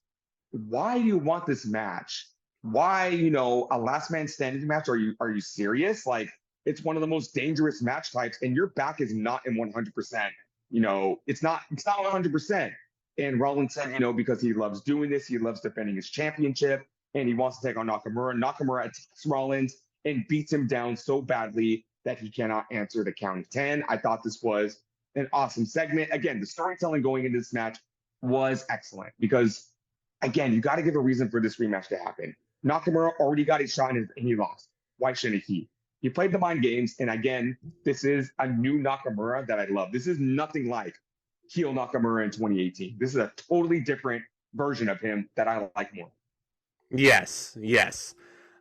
Speaker 2: "Why do you want this match? Why, you know, a last man standing match? Are you serious? Like, it's one of the most dangerous match types, and your back is not in 100%. You know, it's not 100%." And Rollins said, you know, because he loves doing this, he loves defending his championship. And he wants to take on Nakamura. Nakamura attacks Rollins and beats him down so badly that he cannot answer the count of 10. I thought this was an awesome segment. Again, the storytelling going into this match was excellent because, again, you got to give a reason for this rematch to happen. Nakamura already got his shot and he lost. Why shouldn't he? He played the mind games. And again, this is a new Nakamura that I love. This is nothing like heel Nakamura in 2018. This is a totally different version of him that I like more.
Speaker 1: Yes. This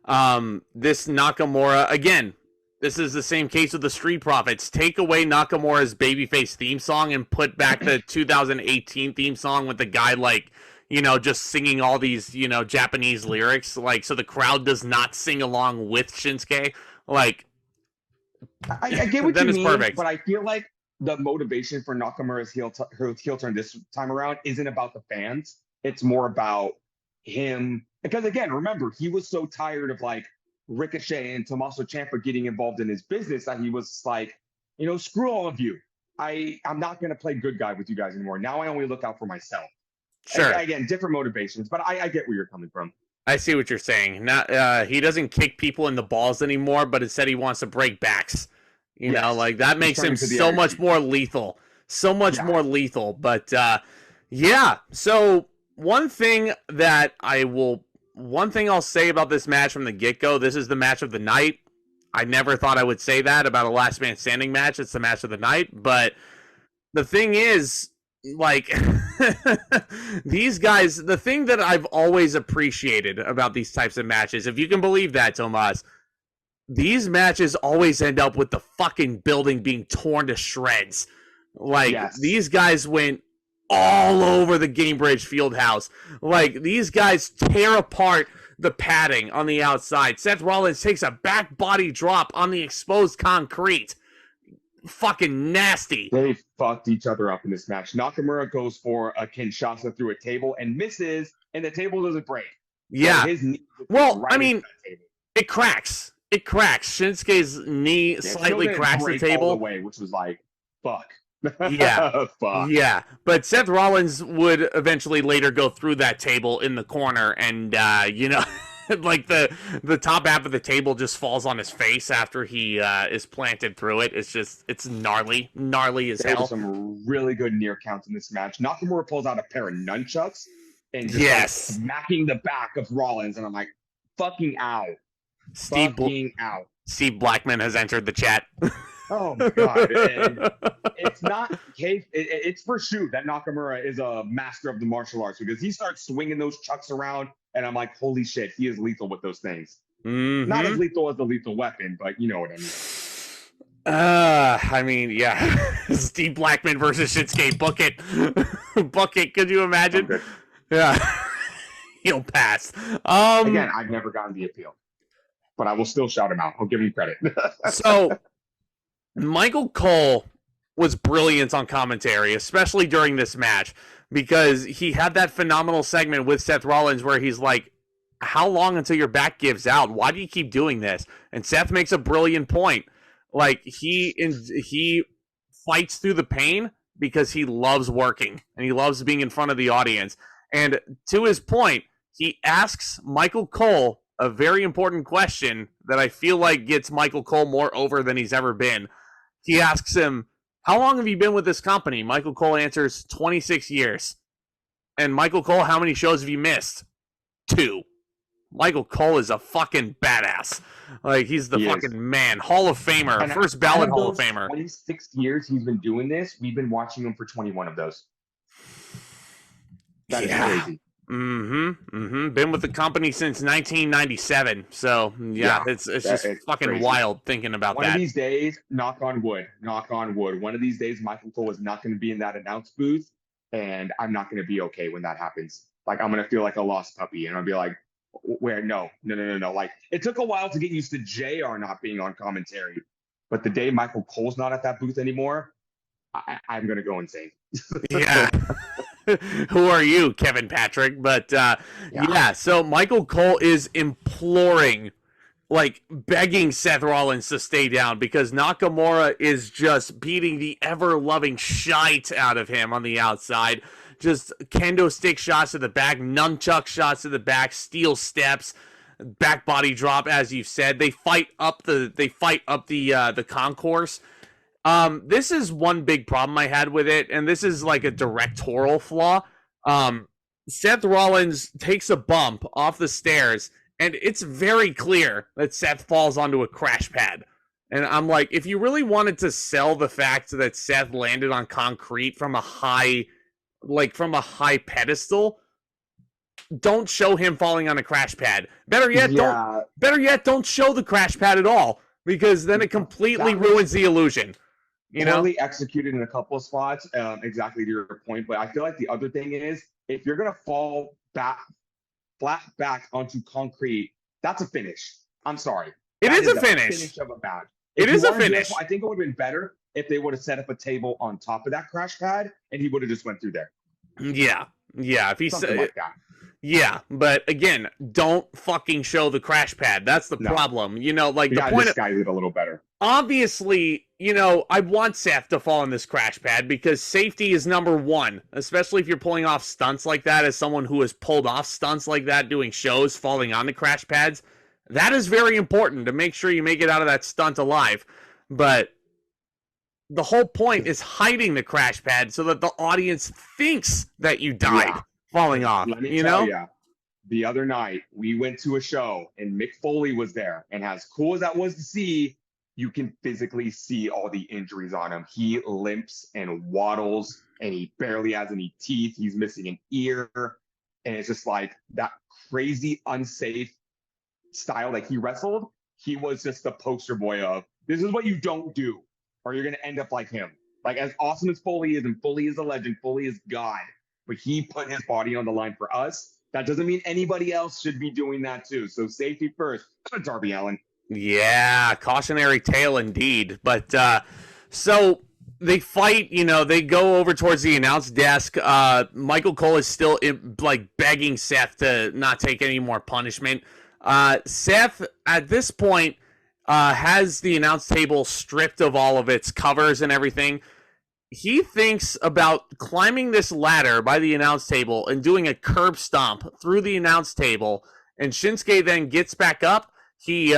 Speaker 1: Nakamura, again, this is the same case with the Street Profits. Take away Nakamura's babyface theme song and put back the 2018 theme song with the guy, like, you know, just singing all these, you know, Japanese lyrics, like, so the crowd does not sing along with Shinsuke. Like,
Speaker 2: I get what you mean,
Speaker 1: perfect.
Speaker 2: But I feel like the motivation for Nakamura's heel turn this time around isn't about the fans. It's more about him. Because again, remember, he was so tired of like Ricochet and Tommaso Ciampa getting involved in his business that he was like, you know, screw all of you. I'm not going to play good guy with you guys anymore. Now I only look out for myself.
Speaker 1: Sure.
Speaker 2: And again, different motivations, but I get where you're coming from.
Speaker 1: I see what you're saying. Not he doesn't kick people in the balls anymore, but instead he wants to break backs. You know, like that makes him so much more lethal. So much more lethal. But yeah. So one thing I'll say about this match from the get-go, this is the match of the night. I never thought I would say that about a last man standing match. It's the match of the night. But the thing is, like, these guys, the thing that I've always appreciated about these types of matches, if you can believe that, Tomas, these matches always end up with the fucking building being torn to shreds. Like, these guys went all over the Gamebridge Fieldhouse. Like, these guys tear apart the padding on the outside. Seth Rollins takes a back body drop on the exposed concrete. Fucking nasty.
Speaker 2: They fucked each other up in this match. Nakamura goes for a Kinshasa through a table and misses, and the table doesn't break.
Speaker 1: Yeah.
Speaker 2: His knee
Speaker 1: Well,
Speaker 2: right
Speaker 1: I mean,
Speaker 2: into that table.
Speaker 1: it cracks. It cracks. Shinsuke's knee
Speaker 2: Yeah,
Speaker 1: slightly cracks the
Speaker 2: all the
Speaker 1: table.
Speaker 2: way, which was like, fuck.
Speaker 1: Yeah.
Speaker 2: Fuck.
Speaker 1: Yeah. But Seth Rollins would eventually later go through that table in the corner and, like the top half of the table just falls on his face after he is planted through it. It's gnarly as
Speaker 2: There were
Speaker 1: hell.
Speaker 2: some really good near counts in this match. Nakamura pulls out a pair of nunchucks and just like smacking the back of Rollins, and I'm like, fucking ow. Fucking out.
Speaker 1: Steve Blackman has entered the chat.
Speaker 2: Oh my god! And it's not case. It's for sure that Nakamura is a master of the martial arts because he starts swinging those chucks around, and I'm like, holy shit, he is lethal with those things.
Speaker 1: Mm-hmm.
Speaker 2: Not as lethal as the lethal weapon, but you know what I mean.
Speaker 1: I mean, yeah. Steve Blackman versus Shinsuke. Book it. Book it. Could you imagine? Yeah. He'll pass.
Speaker 2: Again, I've never gotten the appeal, but I will still shout him out. I'll give him credit.
Speaker 1: So, Michael Cole was brilliant on commentary, especially during this match, because he had that phenomenal segment with Seth Rollins where he's like, how long until your back gives out? Why do you keep doing this? And Seth makes a brilliant point. Like, he fights through the pain because he loves working and he loves being in front of the audience. And to his point, he asks Michael Cole a very important question that I feel like gets Michael Cole more over than he's ever been. He asks him, how long have you been with this company? Michael Cole answers, 26 years. And Michael Cole, how many shows have you missed? 2. Michael Cole is a fucking badass. Like, he's the fucking man. Hall of Famer. And first ballot Hall of Famer.
Speaker 2: 26 years he's been doing this. We've been watching him for 21 of those. That is crazy.
Speaker 1: Been with the company since 1997. So, yeah. It's just fucking crazy. Wild thinking about that.
Speaker 2: One of these days, knock on wood, one of these days, Michael Cole is not going to be in that announce booth, and I'm not going to be okay when that happens. Like, I'm going to feel like a lost puppy, and I'll be like, where? No. Like, it took a while to get used to JR not being on commentary, but the day Michael Cole's not at that booth anymore, I'm going to go insane.
Speaker 1: Yeah. Who are you, Kevin Patrick? But yeah, so Michael Cole is imploring, like begging Seth Rollins to stay down because Nakamura is just beating the ever-loving shite out of him on the outside. Just kendo stick shots to the back, nunchuck shots to the back, steel steps, back body drop, as you've said. They fight up the concourse. This is one big problem I had with it, and this is like a directorial flaw. Seth Rollins takes a bump off the stairs, and it's very clear that Seth falls onto a crash pad. And I'm like, if you really wanted to sell the fact that Seth landed on concrete from a high pedestal, don't show him falling on a crash pad. Better yet, don't show the crash pad at all, because then it completely ruins the illusion.
Speaker 2: Poorly executed in a couple of spots, exactly to your point. But I feel like the other thing is, if you're gonna fall flat back onto concrete, that's a finish. I'm sorry.
Speaker 1: It is a finish.
Speaker 2: Finish of a match.
Speaker 1: It is a finish.
Speaker 2: I think it would have been better if they would have set up a table on top of that crash pad and he would have just went through there.
Speaker 1: Yeah. If he
Speaker 2: said like that.
Speaker 1: Yeah, but again, don't fucking show the crash pad. That's the problem. Like the point.
Speaker 2: Disguise it a little better.
Speaker 1: Obviously, I want Seth to fall on this crash pad because safety is number one, especially if you're pulling off stunts like that. As someone who has pulled off stunts like that doing shows, falling on the crash pads, that is very important to make sure you make it out of that stunt alive. But the whole point is hiding the crash pad so that the audience thinks that you died falling off.
Speaker 2: Let me tell you, the other night we went to a show and Mick Foley was there, and as cool as that was to see, you can physically see all the injuries on him. He limps and waddles, and he barely has any teeth. He's missing an ear, and it's just like that crazy, unsafe style that he wrestled. He was just the poster boy of, this is what you don't do, or you're going to end up like him. Like, as awesome as Foley is, and Foley is a legend, Foley is God, but he put his body on the line for us. That doesn't mean anybody else should be doing that too. So safety first. Darby Allin.
Speaker 1: Yeah, cautionary tale indeed. But so they fight, they go over towards the announce desk. Michael Cole is still begging Seth to not take any more punishment. Seth at this point has the announce table stripped of all of its covers and everything. He thinks about climbing this ladder by the announce table and doing a curb stomp through the announce table, and Shinsuke then gets back up. He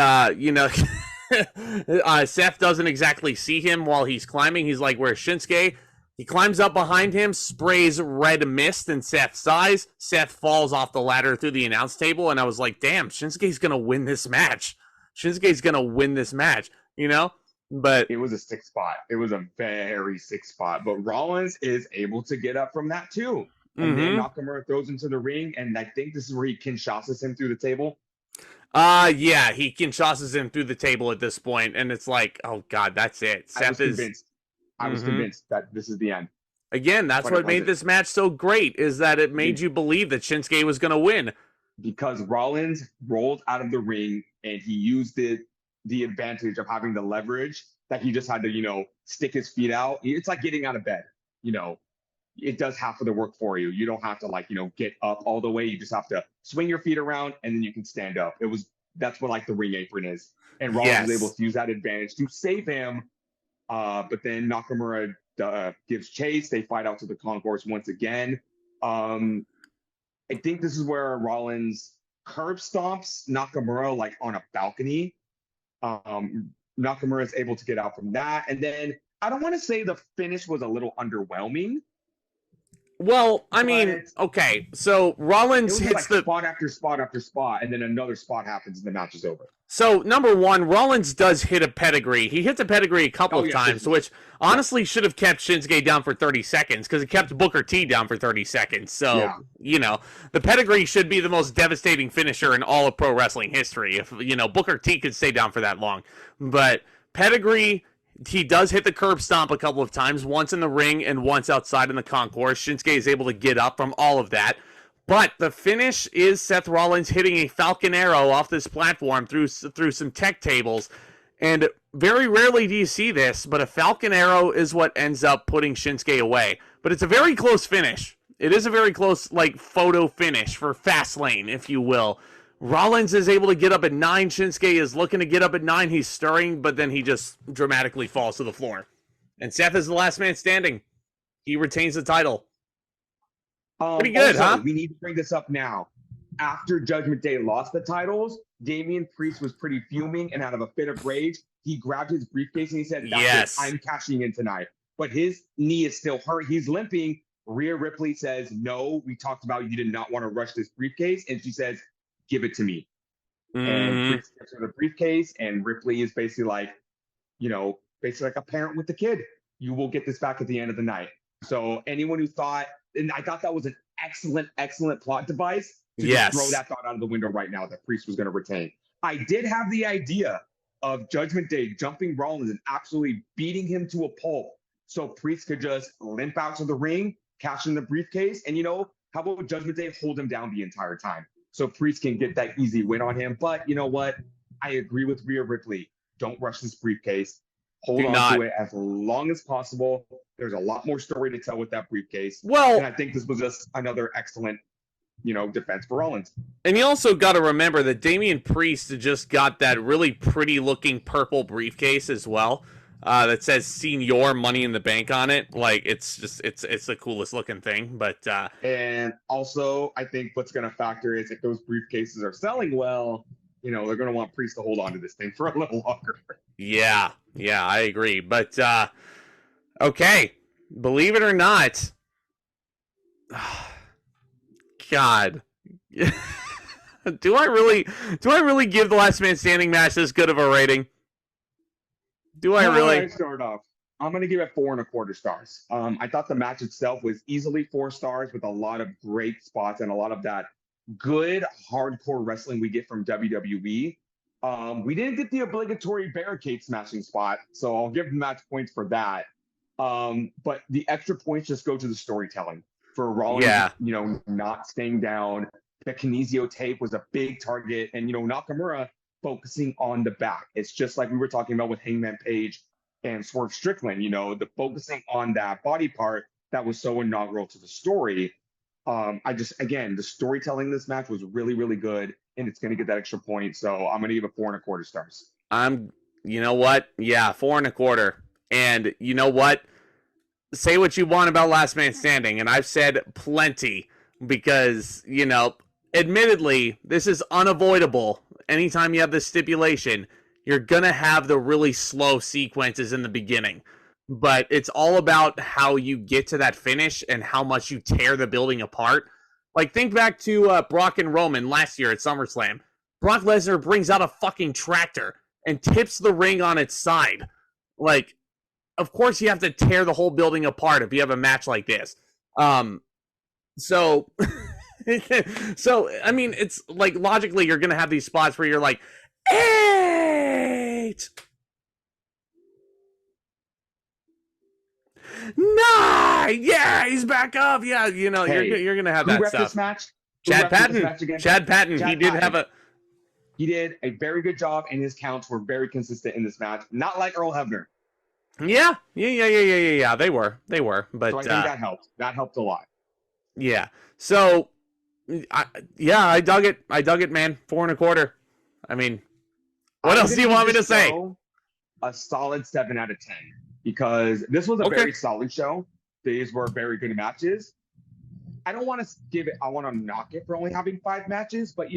Speaker 1: Seth doesn't exactly see him while he's climbing. He's like, where's Shinsuke? He climbs up behind him, sprays red mist in Seth's eyes. Seth falls off the ladder through the announce table, and I was like, damn, Shinsuke's going to win this match. But
Speaker 2: it was a sick spot. It was a very sick spot. But Rollins is able to get up from that too. And then Nakamura throws him to the ring, and I think this is where he Kinshasas him through the table.
Speaker 1: Yeah, he Kinshasas him through the table at this point, and it's like, oh god, that's it.
Speaker 2: I was convinced that this is the end.
Speaker 1: Again, that's what made this match so great, is that it made you believe that Shinsuke was going to win.
Speaker 2: Because Rollins rolled out of the ring, and he used the advantage of having the leverage that he just had to, stick his feet out. It's like getting out of bed, it does half of the work for you. You don't have to get up all the way. You just have to swing your feet around and then you can stand up. That's what the ring apron is. And Rollins was able to use that advantage to save him. But then Nakamura gives chase. They fight out to the concourse once again. I think this is where Rollins curb stomps Nakamura on a balcony. Nakamura is able to get out from that. And then I don't want to say the finish was a little underwhelming.
Speaker 1: Well, I mean, okay, so Rollins hits the
Speaker 2: spot after spot after spot, and then another spot happens and the match is over.
Speaker 1: So, number one, Rollins does hit a pedigree. He hits a pedigree a couple of times, which honestly should have kept Shinsuke down for 30 seconds, because it kept Booker T down for 30 seconds. So, the pedigree should be the most devastating finisher in all of pro wrestling history. If, Booker T could stay down for that long. But pedigree, he does hit the curb stomp a couple of times, once in the ring and once outside in the concourse. Shinsuke is able to get up from all of that. But the finish is Seth Rollins hitting a Falcon Arrow off this platform through some tech tables. And very rarely do you see this, but a Falcon Arrow is what ends up putting Shinsuke away. But it's a very close finish. It is a very close, photo finish for Fastlane, if you will. Rollins is able to get up at 9. Shinsuke is looking to get up at 9. He's stirring, but then he just dramatically falls to the floor. And Seth is the last man standing. He retains the title. Pretty good, huh?
Speaker 2: We need to bring this up now. After Judgment Day lost the titles, Damian Priest was pretty fuming, and out of a fit of rage, he grabbed his briefcase and he said, "That's it, I'm cashing in tonight." But his knee is still hurt. He's limping. Rhea Ripley says, "No, we talked about you did not want to rush this briefcase." And she says, "Give it to me." And Priest gives her the briefcase, and Ripley is basically like a parent with the kid. You will get this back at the end of the night. So anyone who thought, and I thought that was an excellent plot device to just throw that thought out of the window right now that Priest was going to retain. I did have the idea of Judgment Day jumping Rollins and absolutely beating him to a pulp so Priest could just limp out to the ring, cash in the briefcase, and how about Judgment Day hold him down the entire time so Priest can get that easy win on him. But you know what? I agree with Rhea Ripley. Don't rush this briefcase. Hold on to it as long as possible. There's a lot more story to tell with that briefcase.
Speaker 1: Well,
Speaker 2: and I think this was just another excellent, defense for Rollins.
Speaker 1: And you also got to remember that Damian Priest just got that really pretty looking purple briefcase as well. That says Senior Money in the Bank on it. It's the coolest looking thing. But
Speaker 2: and also I think what's going to factor is if those briefcases are selling well, they're going to want Priest to hold on to this thing for a little longer.
Speaker 1: Yeah, I agree. But okay, believe it or not, God, do I really give the Last Man Standing match this good of a rating? Do I really?
Speaker 2: Start off. I'm going to give it 4.25 stars. I thought the match itself was easily 4 stars with a lot of great spots and a lot of that good hardcore wrestling we get from WWE. We didn't get the obligatory barricade smashing spot, so I'll give the match points for that. But the extra points just go to the storytelling for Rollins, not staying down. The kinesio tape was a big target, and Nakamura focusing on the back. It's just like we were talking about with Hangman Page and Swerve Strickland, the focusing on that body part that was so inaugural to the story. Again, the storytelling in this match was really, really good, and it's going to get that extra point. So I'm going to give it 4.25 stars.
Speaker 1: You know what? Yeah, 4.25. And you know what? Say what you want about Last Man Standing, and I've said plenty because, admittedly, this is unavoidable. Anytime you have this stipulation, you're going to have the really slow sequences in the beginning. But it's all about how you get to that finish and how much you tear the building apart. Like, think back to Brock and Roman last year at SummerSlam. Brock Lesnar brings out a fucking tractor and tips the ring on its side. Like, of course you have to tear the whole building apart if you have a match like this. So I mean, it's like logically you're going to have these spots where you're like, 8, 9, yeah, he's back up. Yeah, you're going to have that stuff.
Speaker 2: This match?
Speaker 1: Chad Patton.
Speaker 2: He did a very good job, and his counts were very consistent in this match. Not like Earl Hebner.
Speaker 1: Yeah. They were, but
Speaker 2: so I think that helped. That helped a lot.
Speaker 1: Yeah. So, I dug it. Man. 4.25. I mean, what else do you want me to say?
Speaker 2: A solid 7 out of 10 because this was a very solid show. These were very good matches. I don't want to I want to knock it for only having 5 matches, but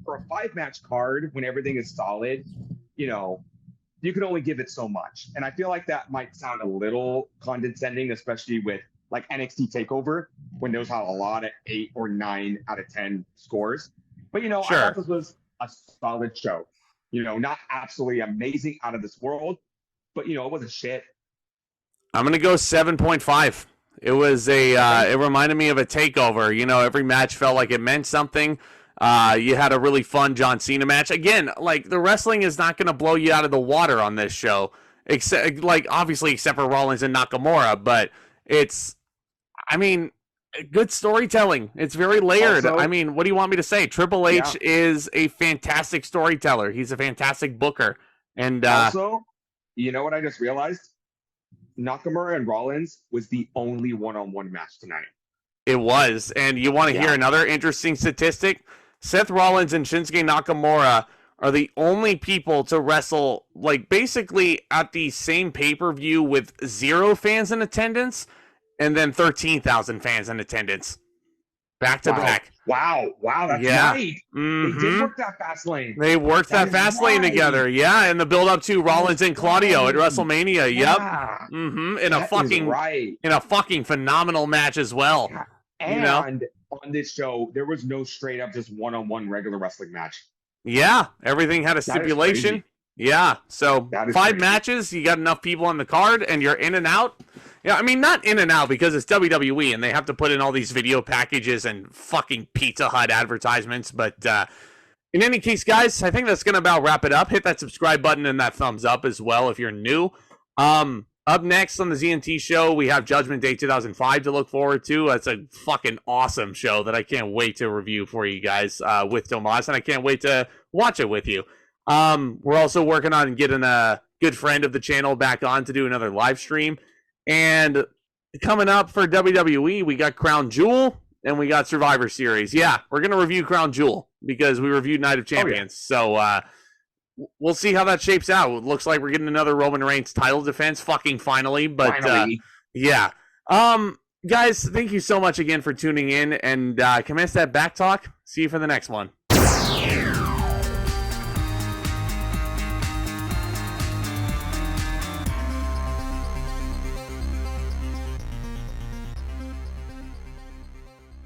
Speaker 2: for a 5-match card when everything is solid, you can only give it so much. And I feel like that might sound a little condescending, especially with like NXT TakeOver, when those have a lot of 8 or 9 out of 10 scores. But, sure. I thought this was a solid show. Not absolutely amazing out of this world, but, it wasn't shit.
Speaker 1: I'm going to go 7.5. It was it reminded me of a TakeOver. Every match felt like it meant something. You had a really fun John Cena match. Again, like, the wrestling is not going to blow you out of the water on this show, except for Rollins and Nakamura, but it's, good storytelling. It's very layered. Also, what do you want me to say? Triple H is a fantastic storyteller. He's a fantastic booker. And
Speaker 2: also, you know what I just realized? Nakamura and Rollins was the only one-on-one match tonight.
Speaker 1: It was. And you want to hear another interesting statistic? Seth Rollins and Shinsuke Nakamura are the only people to wrestle, like, basically at the same pay-per-view with 0 fans in attendance and then 13,000 fans in attendance. Back to back.
Speaker 2: Wow, that's right. Mm-hmm. They did work that Fastlane.
Speaker 1: They worked that Fastlane together, and the build-up to Rollins and Claudio at WrestleMania, yep. Mm-hmm. In a fucking phenomenal match as well.
Speaker 2: And on this show, there was no straight-up just one-on-one regular wrestling match.
Speaker 1: Yeah, everything had a stipulation. Yeah, so 5 matches, you got enough people on the card, and you're in and out. Yeah, not in and out because it's WWE and they have to put in all these video packages and fucking Pizza Hut advertisements. But in any case, guys, I think that's going to about wrap it up. Hit that subscribe button and that thumbs up as well if you're new. Up next on the ZNT show, we have Judgment Day 2005 to look forward to. That's a fucking awesome show that I can't wait to review for you guys with Tomas, and I can't wait to watch it with you. We're also working on getting a good friend of the channel back on to do another live stream. And coming up for WWE, we got Crown Jewel and we got Survivor Series. Yeah, we're going to review Crown Jewel because we reviewed Night of Champions. So we'll see how that shapes out. It looks like we're getting another Roman Reigns title defense fucking finally. But yeah. Guys, thank you so much again for tuning in and commence that back talk. See you for the next one.